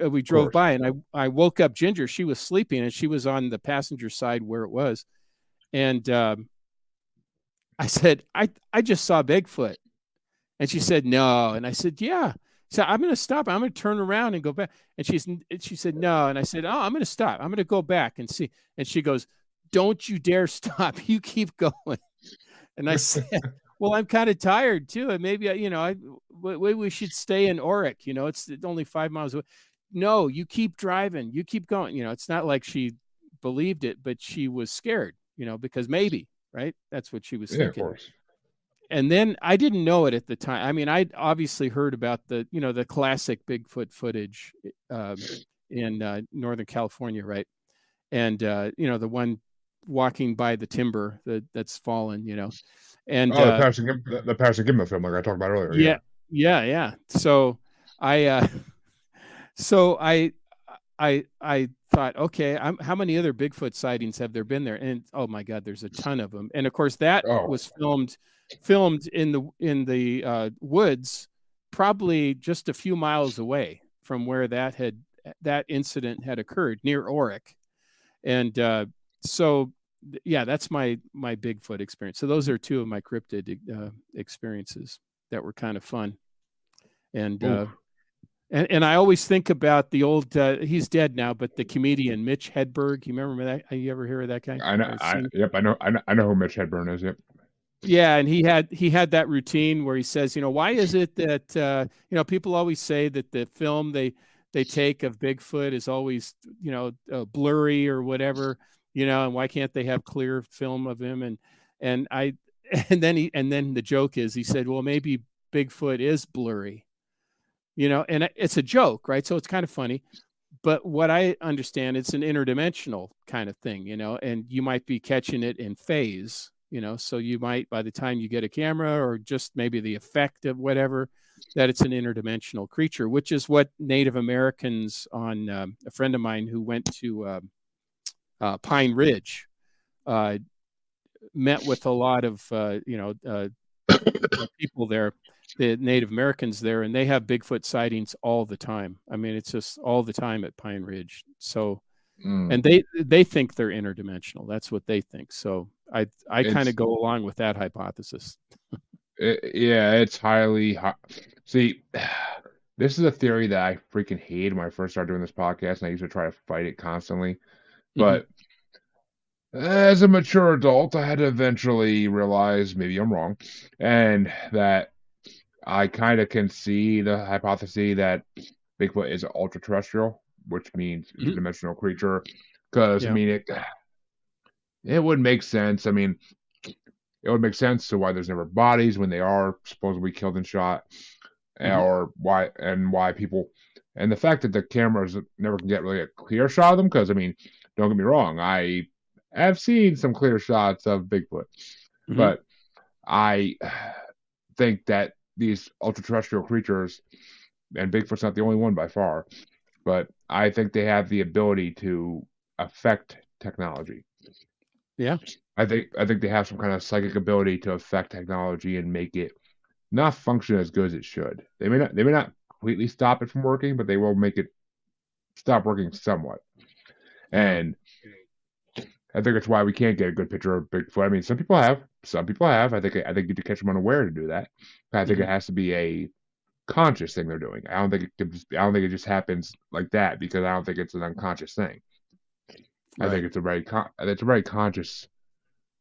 We Of drove course. by and I woke up Ginger. She was sleeping and she was on the passenger side where it was. And I said, I just saw Bigfoot. And she said, no. And I said, yeah. So I'm going to stop. I'm going to turn around and go back. And she said, no. And I said, oh, I'm going to stop. I'm going to go back and see. And she goes, don't you dare stop. You keep going. And I said, well, I'm kind of tired too. And maybe, we should stay in Oric. It's only 5 miles away. No, you keep driving. You keep going. It's not like she believed it, but she was scared, because maybe, right? That's what she was Yeah, of thinking. course. And then I didn't know it at the time. I mean, I'd obviously heard about the classic Bigfoot footage in Northern California, right? And the one walking by the timber that's fallen, and Oh, the Patterson Gimlin film, like I talked about earlier. yeah, Yeah. yeah. So I so I thought, okay, how many other Bigfoot sightings have there been there? And oh my God, there's a ton of them. And of course, that Oh, was filmed in the woods, probably just a few miles away from where that incident had occurred, near Oric. And so yeah, that's my Bigfoot experience. So those are two of my cryptid experiences that were kind of fun. And oof. and I always think about the old he's dead now, but the comedian Mitch Hedberg. You remember that? You ever hear of that guy? I know. Or seen? Yep. I know who Mitch Hedberg is. Yep. Yeah, and he had that routine where he says, why is it that people always say that the film they take of Bigfoot is always blurry or whatever, and why can't they have clear film of him? And I and then the joke is he said, well, maybe Bigfoot is blurry, and it's a joke, right? So it's kind of funny. But what I understand, it's an interdimensional kind of thing, and you might be catching it in phase, so you might, by the time you get a camera or just maybe the effect of whatever, that it's an interdimensional creature, which is what Native Americans a friend of mine who went to Pine Ridge met with a lot of, people there, the Native Americans there, and they have Bigfoot sightings all the time. I mean, it's just all the time at Pine Ridge. So, and they think they're interdimensional. That's what they think. So I kind of go along with that hypothesis. Yeah, it's highly. See, this is a theory that I freaking hated when I first started doing this podcast, and I used to try to fight it constantly. But as a mature adult, I had to eventually realize maybe I'm wrong, and that I kind of can see the hypothesis that Bigfoot is ultra terrestrial, which means interdimensional creature. Because I mean, it would make sense. I mean, it would make sense to why there's never bodies when they are supposedly killed and shot, or why people, and the fact that the cameras never can get really a clear shot of them. Because I mean, don't get me wrong, I have seen some clear shots of Bigfoot, but I think that these ultra-terrestrial creatures, and Bigfoot's not the only one by far, but I think they have the ability to affect technology. Yeah. I think they have some kind of psychic ability to affect technology and make it not function as good as it should. They may not completely stop it from working, but they will make it stop working somewhat. And I think that's why we can't get a good picture of Bigfoot. I mean, some people have. I think you have to catch them unaware to do that. I think it has to be a conscious thing they're doing. I don't think it just happens like that, because I don't think it's an unconscious thing. I think it's a very conscious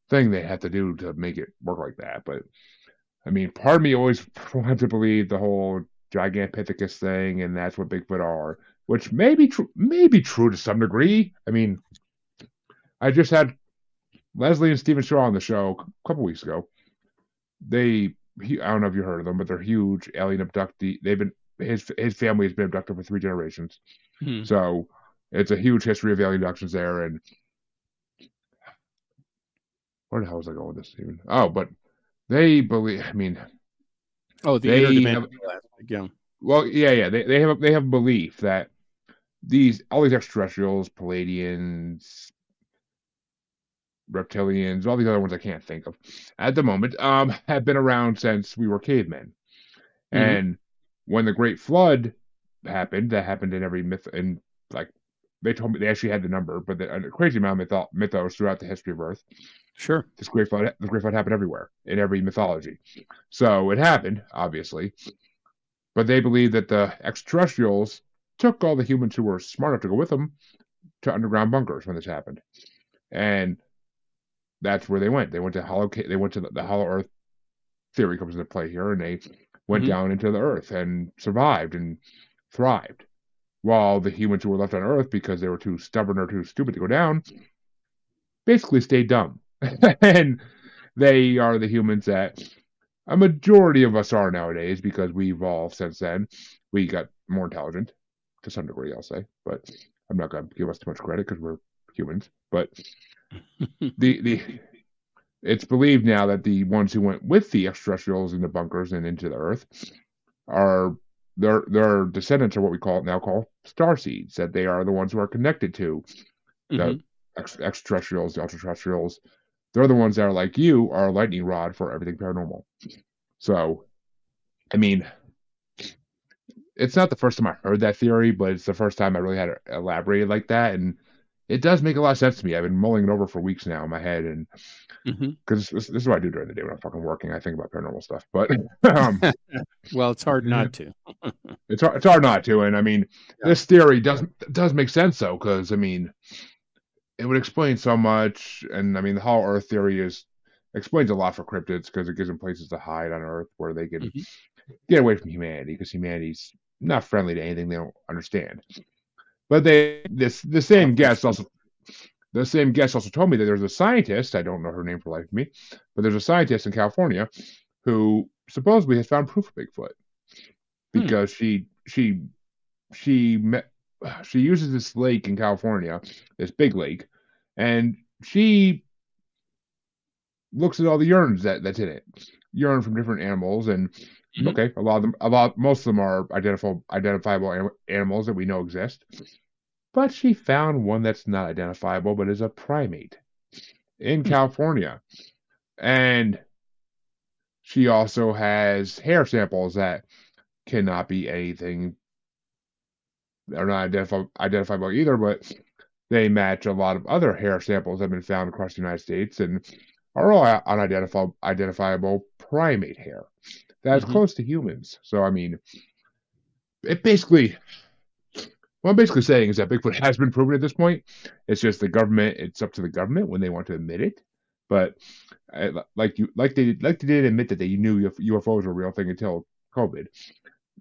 thing they have to do to make it work like that. But I mean, part of me always wanted to believe the whole Gigantopithecus thing, and that's what Bigfoot are, which may be true to some degree. I mean, I just had Leslie and Stephen Shaw on the show a couple weeks ago. I don't know if you heard of them, but they're huge alien abductee. They've been his family has been abducted for 3 generations, Hmm. so it's a huge history of alien abductions there. And where the hell was I going with this even? Oh, but they believe. I mean, Oh, the they interdimensional have. aspect. Yeah. Well, yeah. They have a belief that all these extraterrestrials, Palladians, reptilians, all these other ones I can't think of at the moment, have been around since we were cavemen. Hmm. And when the Great Flood happened, that happened in every myth, and like they told me they actually had the number, but a crazy amount of mythos throughout the history of Earth. Sure. The Great Flood happened everywhere in every mythology. So it happened, obviously, but they believe that the extraterrestrials took all the humans who were smart enough to go with them to underground bunkers when this happened, and that's where they went. They went to They went to the Hollow Earth theory comes into play here, and they went Hmm. down into the Earth and survived and thrived, while the humans who were left on Earth because they were too stubborn or too stupid to go down basically stayed dumb. And they are the humans that a majority of us are nowadays because we evolved since then. We got more intelligent to some degree, I'll say, but I'm not going to give us too much credit because we're humans. But the it's believed now that the ones who went with the extraterrestrials in the bunkers and into the Earth are their descendants are what we call star seeds. That they are the ones who are connected to the Hmm. extraterrestrials, the ultra-terrestrials. They're the ones that are like you, are a lightning rod for everything paranormal. So, I mean, it's not the first time I heard that theory, but it's the first time I really had it elaborated like that, and it does make a lot of sense to me. I've been mulling it over for weeks now in my head, and Hmm. because this is what I do during the day when I'm fucking working, I think about paranormal stuff. But um, Well, it's hard not to. it's hard not to, and I mean, Yeah. this theory does make sense though, because I mean, it would explain so much, and I mean, the Hollow Earth theory explains a lot for cryptids because it gives them places to hide on Earth where they can Hmm. get away from humanity because humanity's not friendly to anything they don't understand. But they this the same guest also told me that there's a scientist, I don't know her name for the life of me, but there's a scientist in California who supposedly has found proof of Bigfoot Hmm. because she met she uses this lake in California, this big lake, and she looks at all the urines that's in it, urine from different animals, and Hmm. okay, most of them are identifiable animals that we know exist. But she found one that's not identifiable, but is a primate in Hmm. California, and she also has hair samples that cannot be anything. They're not identifiable either, but they match a lot of other hair samples that have been found across the United States and are all identifiable primate hair that's Hmm. close to humans. So, I mean, it basically, what I'm basically saying is that Bigfoot has been proven at this point. It's just it's up to the government when they want to admit it. But like they did admit that they knew UFOs were a real thing until COVID.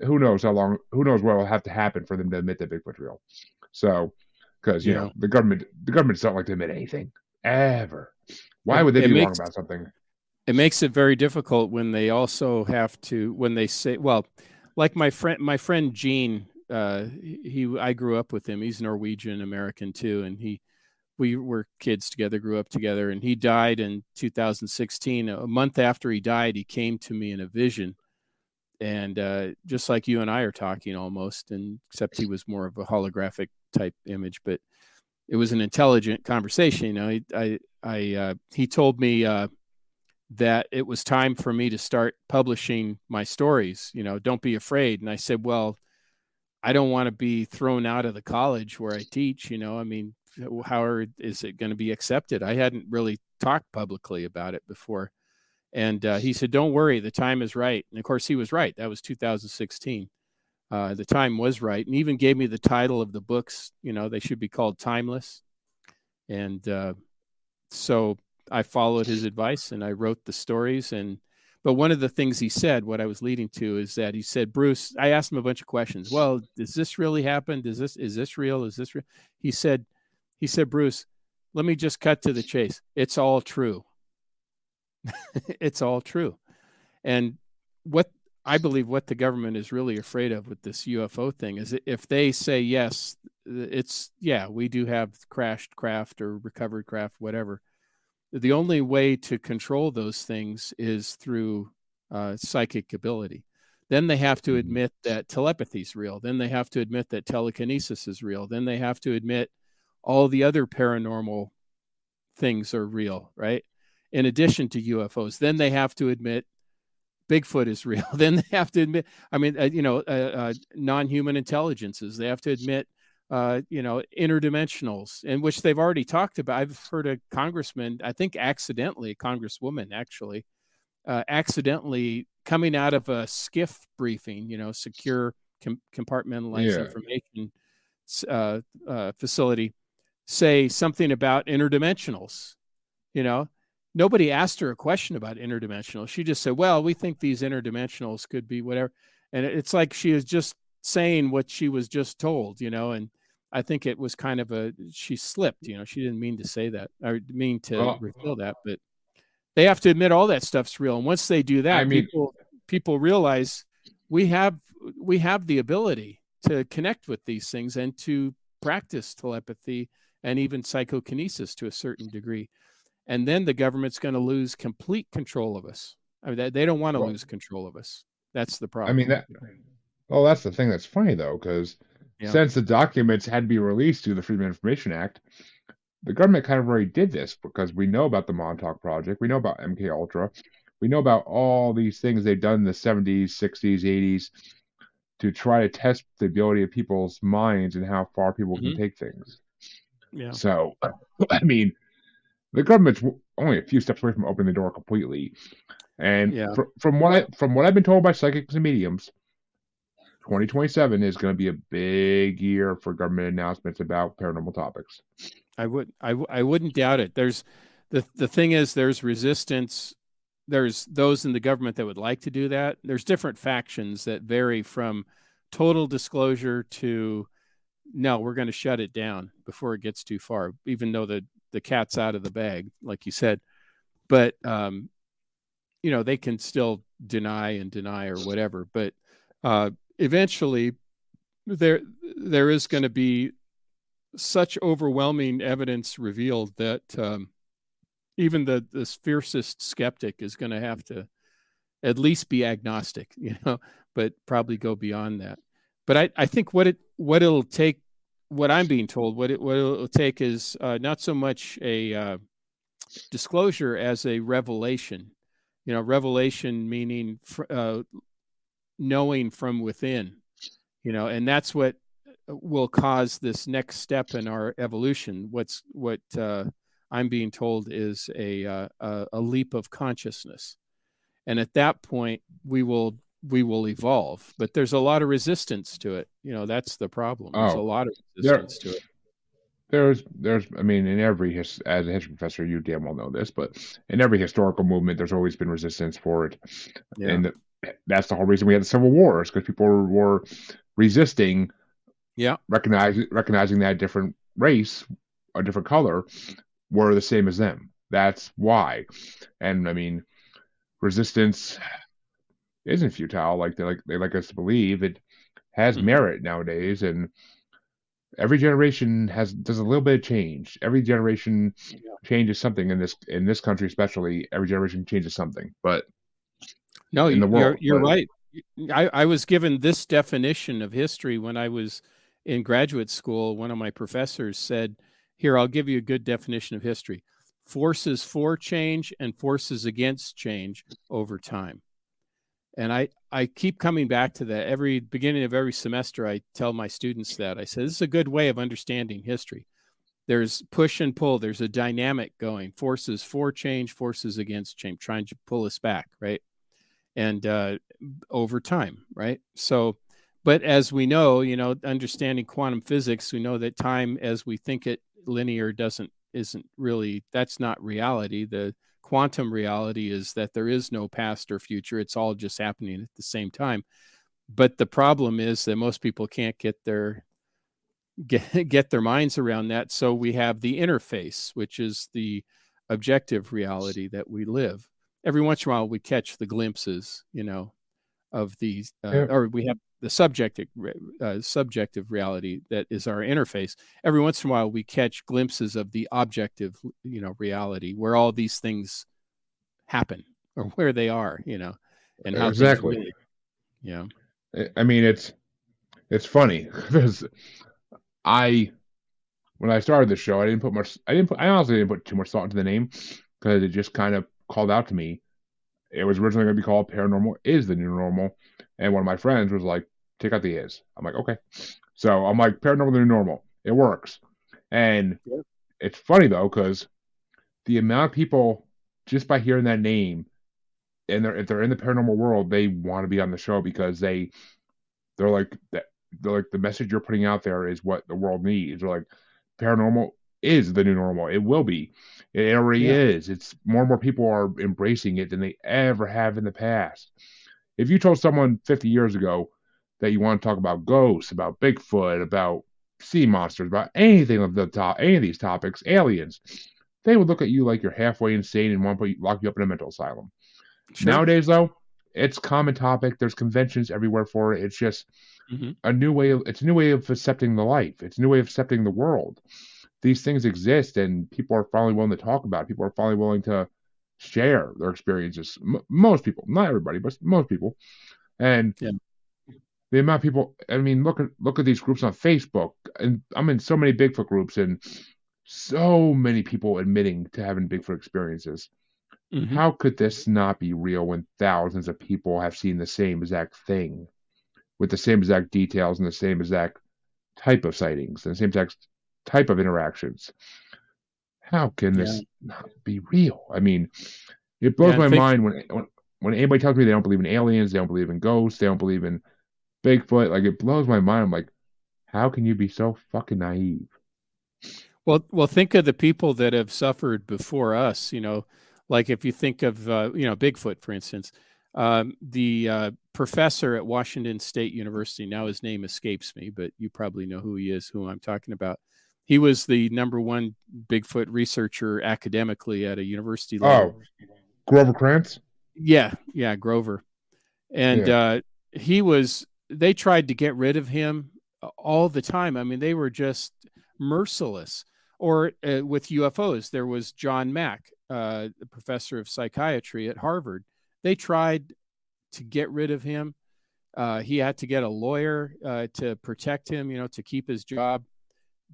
Who knows what will have to happen for them to admit that Bigfoot's real. So, because Yeah. the government don't like to admit anything ever. Why It, would they it be wrong makes about something? it makes it very difficult when they also have to when they say, well, like my friend Gene, he I grew up with him. He's Norwegian American too, and we were kids together, grew up together, and he died in 2016. A month after he died, he came to me in a vision, and just like you and I are talking almost, and except he was more of a holographic type image, but it was an intelligent conversation. He told me that it was time for me to start publishing my stories. Don't be afraid. And I said, well, I don't want to be thrown out of the college where I teach. I mean, how is it going to be accepted? I hadn't really talked publicly about it before. And he said, don't worry, the time is right. And of course, he was right. That was 2016. The time was right. And even gave me the title of the books. They should be called Timeless. And so I followed his advice and I wrote the stories. And But one of the things he said, what I was leading to, is that he said, Bruce, I asked him a bunch of questions. Well, does this really happen? Is this real? Is this real? He said, Bruce, let me just cut to the chase. It's all true. It's all true. And what I believe what the government is really afraid of with this UFO thing is if they say yes, it's we do have crashed craft or recovered craft, whatever. The only way to control those things is through psychic ability. Then they have to admit that telepathy is real. Then they have to admit that telekinesis is real. Then they have to admit all the other paranormal things are real, right? In addition to UFOs. Then they have to admit Bigfoot is real. Then they have to admit, non-human intelligences. They have to admit, interdimensionals, in which they've already talked about. I've heard a congressman, I think accidentally, a congresswoman actually, accidentally coming out of a SCIF briefing, secure compartmentalized information facility, say something about interdimensionals. Nobody asked her a question about interdimensional. She just said, well, we think these interdimensionals could be whatever. And it's like she was just saying what she was just told, and I think it was kind of she slipped, she didn't mean to say that or mean to reveal that, but they have to admit all that stuff's real. And once they do that, people realize we have the ability to connect with these things and to practice telepathy and even psychokinesis to a certain degree. And then the government's going to lose complete control of us. I mean, they don't want to lose control of us. That's the problem. That's the thing that's funny, though, because since the documents had to be released through the Freedom of Information Act, the government kind of already did this because we know about the Montauk Project. We know about MK Ultra. We know about all these things they've done in the 70s, 60s, 80s to try to test the ability of people's minds and how far people can take things. Yeah. So, the government's only a few steps away from opening the door completely. And from what I've been told by psychics and mediums, 2027 is going to be a big year for government announcements about paranormal topics. I wouldn't doubt it. There's the thing is there's resistance. There's those in the government that would like to do that. There's different factions that vary from total disclosure to no, we're going to shut it down before it gets too far, even though the cat's out of the bag, like you said. But they can still deny or whatever. But eventually, there is going to be such overwhelming evidence revealed that even the fiercest skeptic is going to have to at least be agnostic, but probably go beyond that. But I think what it'll take, what I'm being told, what it'll take is not so much a disclosure as a revelation. Revelation meaning knowing from within. And that's what will cause this next step in our evolution. What I'm being told is a leap of consciousness, and at that point we will evolve. But there's a lot of resistance to it. That's the problem. There's a lot of resistance to it. There's, in every, as a history professor, you damn well know this, but in every historical movement, there's always been resistance for it. Yeah. And that's the whole reason we had the Civil Wars, because people were resisting, recognizing that a different race, a different color, were the same as them. That's why. And resistance isn't futile like they like us to believe. It has merit nowadays, and every generation does a little bit of change. Every generation changes something in this country, especially. Every generation changes something, but no, in the world, you're right. I was given this definition of history when I was in graduate school. One of my professors said, "Here, I'll give you a good definition of history: forces for change and forces against change over time." And I keep coming back to that. Every beginning of every semester, I tell my students that. I say, this is a good way of understanding history. There's push and pull. There's a dynamic going. Forces for change, forces against change, trying to pull us back, right? And over time, right? So, but as we know, understanding quantum physics, we know that time as we think it linear isn't really, that's not reality. The quantum reality is that there is no past or future. It's all just happening at the same time. But the problem is that most people can't get their minds around that. So we have the interface, which is the objective reality that we live. Every once in a while, we catch the glimpses, of these, Yeah, or we have the subjective reality that is our interface. Every once in a while, we catch glimpses of the objective, reality where all these things happen or where they are, and how things exactly. really, yeah, I mean, it's funny because I when I started the show, I honestly didn't put too much thought into the name because it just kind of called out to me. It was originally going to be called Paranormal is the New Normal, and one of my friends was like, "Take out the is." I'm like, "Okay." So I'm like, "Paranormal the New Normal." It works, and yeah, it's funny though because the amount of people just by hearing that name and if they're in the paranormal world, they want to be on the show because they're like that. They're like the message you're putting out there is what the world needs. They're like paranormal is the new normal. It will be. It already yeah, is. It's more and more people are embracing it than they ever have in the past. If you told someone 50 years ago that you want to talk about ghosts, about Bigfoot, about sea monsters, about anything of the top, any of these topics, aliens, they would look at you like you're halfway insane and want to lock you up in a mental asylum. sure, Nowadays, though, it's common topic. There's conventions everywhere for it. It's just hmm, it's a new way of accepting the life. It's a new way of accepting the world. These things exist, and people are finally willing to talk about it. People are finally willing to share their experiences. Most people, not everybody, but most people. And yeah, the amount of people, I mean, look at these groups on Facebook, and I'm in so many Bigfoot groups, and so many people admitting to having Bigfoot experiences. hmm, How could this not be real when thousands of people have seen the same exact thing with the same exact details and the same exact type of sightings and the same exact type of interactions? How can yeah, this not be real? I mean, it yeah, blows and my think, mind when anybody tells me they don't believe in aliens, they don't believe in ghosts, they don't believe in Bigfoot. Like it blows my mind. I'm like, how can you be so fucking naive? well, think of the people that have suffered before us. Like if you think of Bigfoot, for instance, the professor at Washington State University. Now his name escapes me, but you probably know who he is, who I'm talking about. He was the number one Bigfoot researcher academically at a university level. Oh, Grover Krantz? Yeah, yeah, Grover. And Yeah. they tried to get rid of him all the time. I mean, they were just merciless. Or with UFOs, there was John Mack, the professor of psychiatry at Harvard. They tried to get rid of him. He had to get a lawyer to protect him, to keep his job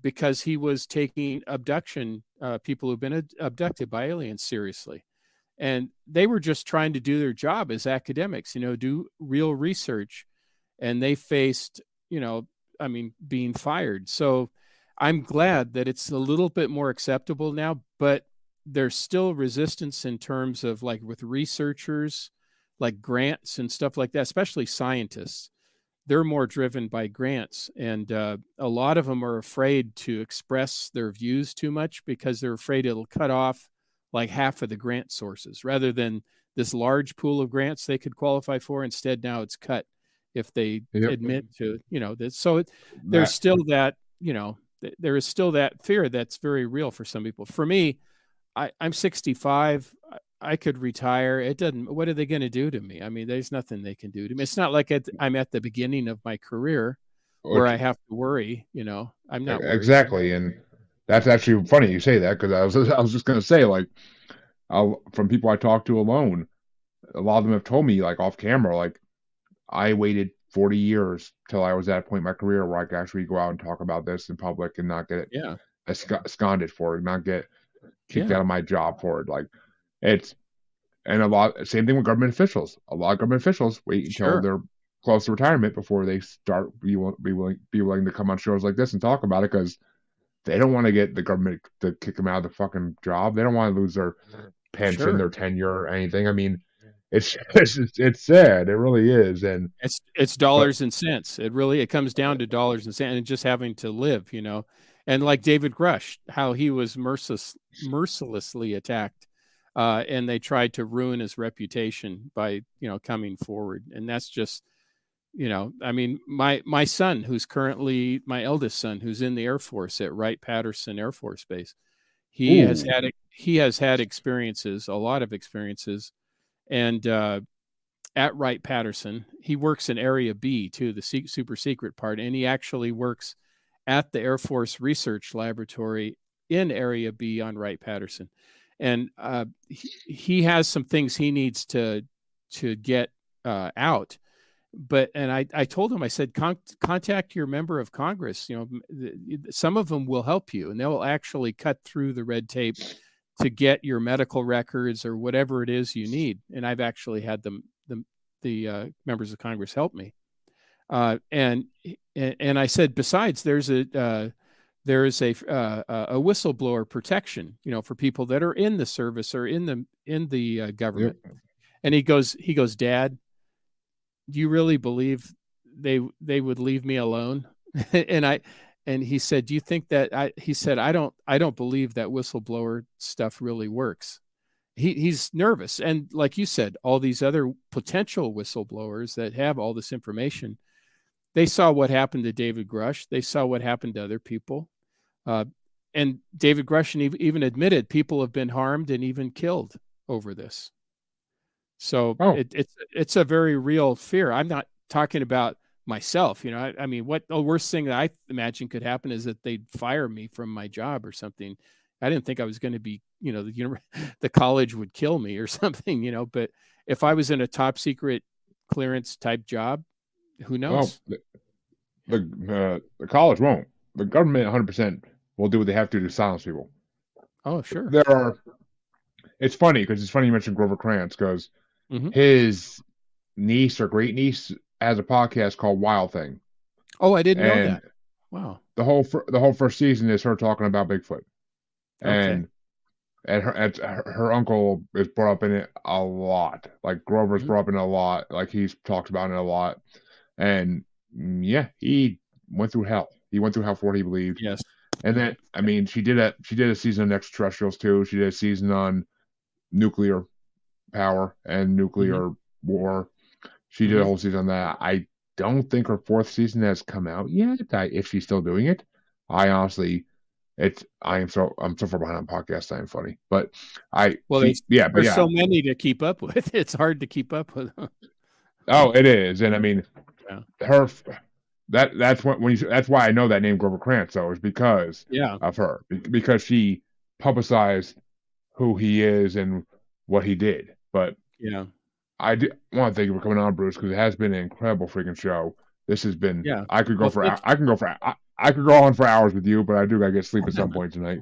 because he was taking abduction, people who've been abducted by aliens seriously. And they were just trying to do their job as academics, do real research. And they faced, being fired. So I'm glad that it's a little bit more acceptable now, but there's still resistance in terms of like with researchers, like grants and stuff like that, especially scientists. They're more driven by grants. And a lot of them are afraid to express their views too much because they're afraid it'll cut off like half of the grant sources rather than this large pool of grants they could qualify for. Instead, now it's cut if they Yep. admit to, this. So there's That still that, there is still that fear that's very real for some people. For me, I'm 65. I could retire. It doesn't, what are they going to do to me? I mean, there's nothing they can do to me. It's not like I'm at the beginning of my career where which I have to worry, I'm not worried. exactly, and that's actually funny you say that because I was just gonna say like from people I talk to alone, a lot of them have told me like off camera like I waited 40 years till I was at a point in my career where I could actually go out and talk about this in public and not get Yeah. esconded for it, not get kicked Yeah. out of my job for it. Like it's and a lot same thing with government officials. A lot of government officials wait until Sure. they're close to retirement before they start be willing to come on shows like this and talk about it because they don't want to get the government to kick them out of the fucking job. They don't want to lose their pension, Sure. their tenure, or anything. I mean, it's sad. It really is. And It's but dollars and cents. It comes down to dollars and cents and just having to live, And like David Grush, how he was mercilessly attacked and they tried to ruin his reputation by coming forward. And that's just I mean, my son, who's currently my eldest son, who's in the Air Force at Wright-Patterson Air Force Base, Ooh. he has had experiences, a lot of experiences, and at Wright-Patterson, he works in Area B too, the super secret part, and he actually works at the Air Force Research Laboratory in Area B on Wright-Patterson, and he has some things he needs to get out. But and I told him, I said, contact your member of Congress. Some of them will help you, and they'll actually cut through the red tape to get your medical records or whatever it is you need. And I've actually had the members of Congress help me. And I said, besides, there's a whistleblower protection, for people that are in the service or in the government. Yep. And he goes, Dad, do you really believe they would leave me alone? and he said, do you think that he said, I don't believe that whistleblower stuff really works. He's nervous. And like you said, all these other potential whistleblowers that have all this information, they saw what happened to David Grush. They saw what happened to other people. And David Grush even admitted people have been harmed and even killed over this. So Oh, it's a very real fear. I'm not talking about myself. I mean, what the worst thing that I imagine could happen is that they'd fire me from my job or something. I didn't think I was going to be, the college would kill me or something, but if I was in a top secret clearance type job, who well, knows? the college won't. The government 100% will do what they have to silence people. Oh, sure. There are. It's funny because it's funny you mentioned Grover Krantz because Mm-hmm. his niece or great niece has a podcast called Wild Thing, Oh, I didn't know and that. Wow. the whole first season is her talking about Bigfoot, Okay. and her uncle is brought up in it a lot. Like Grover's Mm-hmm. brought up in it a lot. Like he's talked about it a lot, and yeah, he went through hell. He went through hell for what he believed. Yes. And then, I mean, she did a season on extraterrestrials too. She did a season on nuclear power and Mm-hmm. nuclear war. She did a Mm-hmm. whole season on that. I don't think her fourth season has come out yet. If she's still doing it, I honestly, I'm so far behind on podcasts. I'm funny, but Well, there's but there's yeah. so many to keep up with. It's hard to keep up with. Oh, it is, and I mean, Yeah. her that's why I know that name Grover Krantz though is because Yeah. of her because she publicized who he is and what he did. But Yeah. I want to thank you for coming on, Bruce, because it has been an incredible freaking show. This has been. Yeah. I could go Well, for. thank I can go for. I could go on for hours with you, but I do gotta get sleep at some point tonight.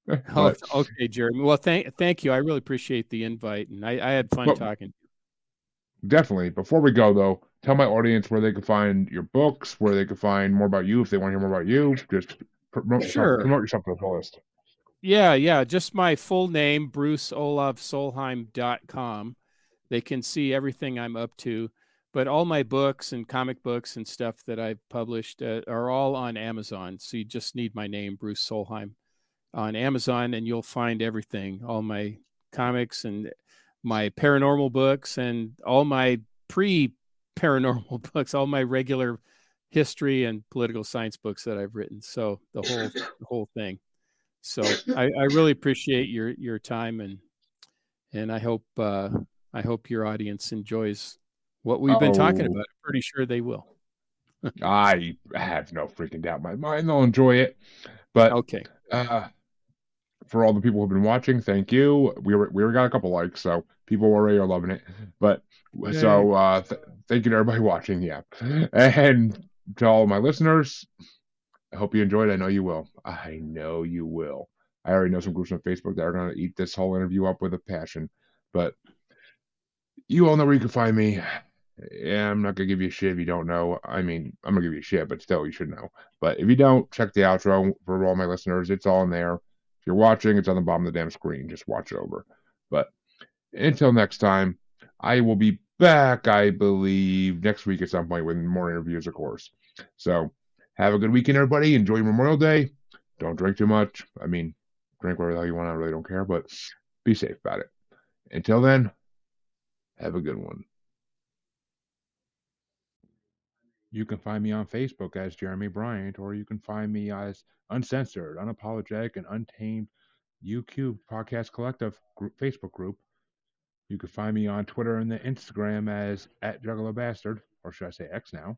Oh, but okay, Jeremy. Well, thank you. I really appreciate the invite, and I had fun but talking. definitely before we go though, tell my audience where they can find your books, where they can find more about you if they want to hear more about you. Just Sure. promote yourself to the fullest. Yeah. Just my full name, BruceOlavSolheim.com. They can see everything I'm up to, but all my books and comic books and stuff that I've published are all on Amazon. So you just need my name, Bruce Solheim, on Amazon, and you'll find everything, all my comics and my paranormal books and all my pre-paranormal books, all my regular history and political science books that I've written. So the whole thing. So I really appreciate your time, and I hope your audience enjoys what we've been talking Oh, about. I'm pretty sure they will. I have no freaking doubt in my mind they'll enjoy it. But Okay. uh, for all the people who've been watching, thank you. We got a couple likes, so people already are loving it. But Yay. so thank you to everybody watching. Yeah, and to all my listeners, I hope you enjoyed. I know you will. I know you will. I already know some groups on Facebook that are going to eat this whole interview up with a passion. But you all know where you can find me. Yeah, I'm not gonna give you a shit if you don't know. I mean, I'm gonna give you a shit, but still, you should know. But if you don't, check the outro for all my listeners. It's all in there. If you're watching, it's on the bottom of the damn screen. Just watch it over. But until next time, I will be back, I believe, next week at some point with more interviews, of course. So have a good weekend, everybody. Enjoy Memorial Day. Don't drink too much. I mean, drink whatever the hell you want. I really don't care, but be safe about it. Until then, have a good one. You can find me on Facebook as Jeremy Bryant, or you can find me as Uncensored, Unapologetic, and Untamed UQ Podcast Collective Facebook group. You can find me on Twitter and the Instagram as at Juggalo Bastard, or should I say X now.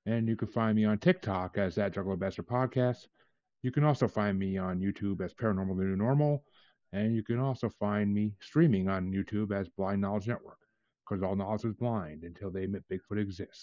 And you can find me on TikTok as at Juggalo Bastard Podcast. You can also find me on YouTube as Paranormal the New Normal. And you can also find me streaming on YouTube as Blind Knowledge Network, because all knowledge is blind until they admit Bigfoot exists.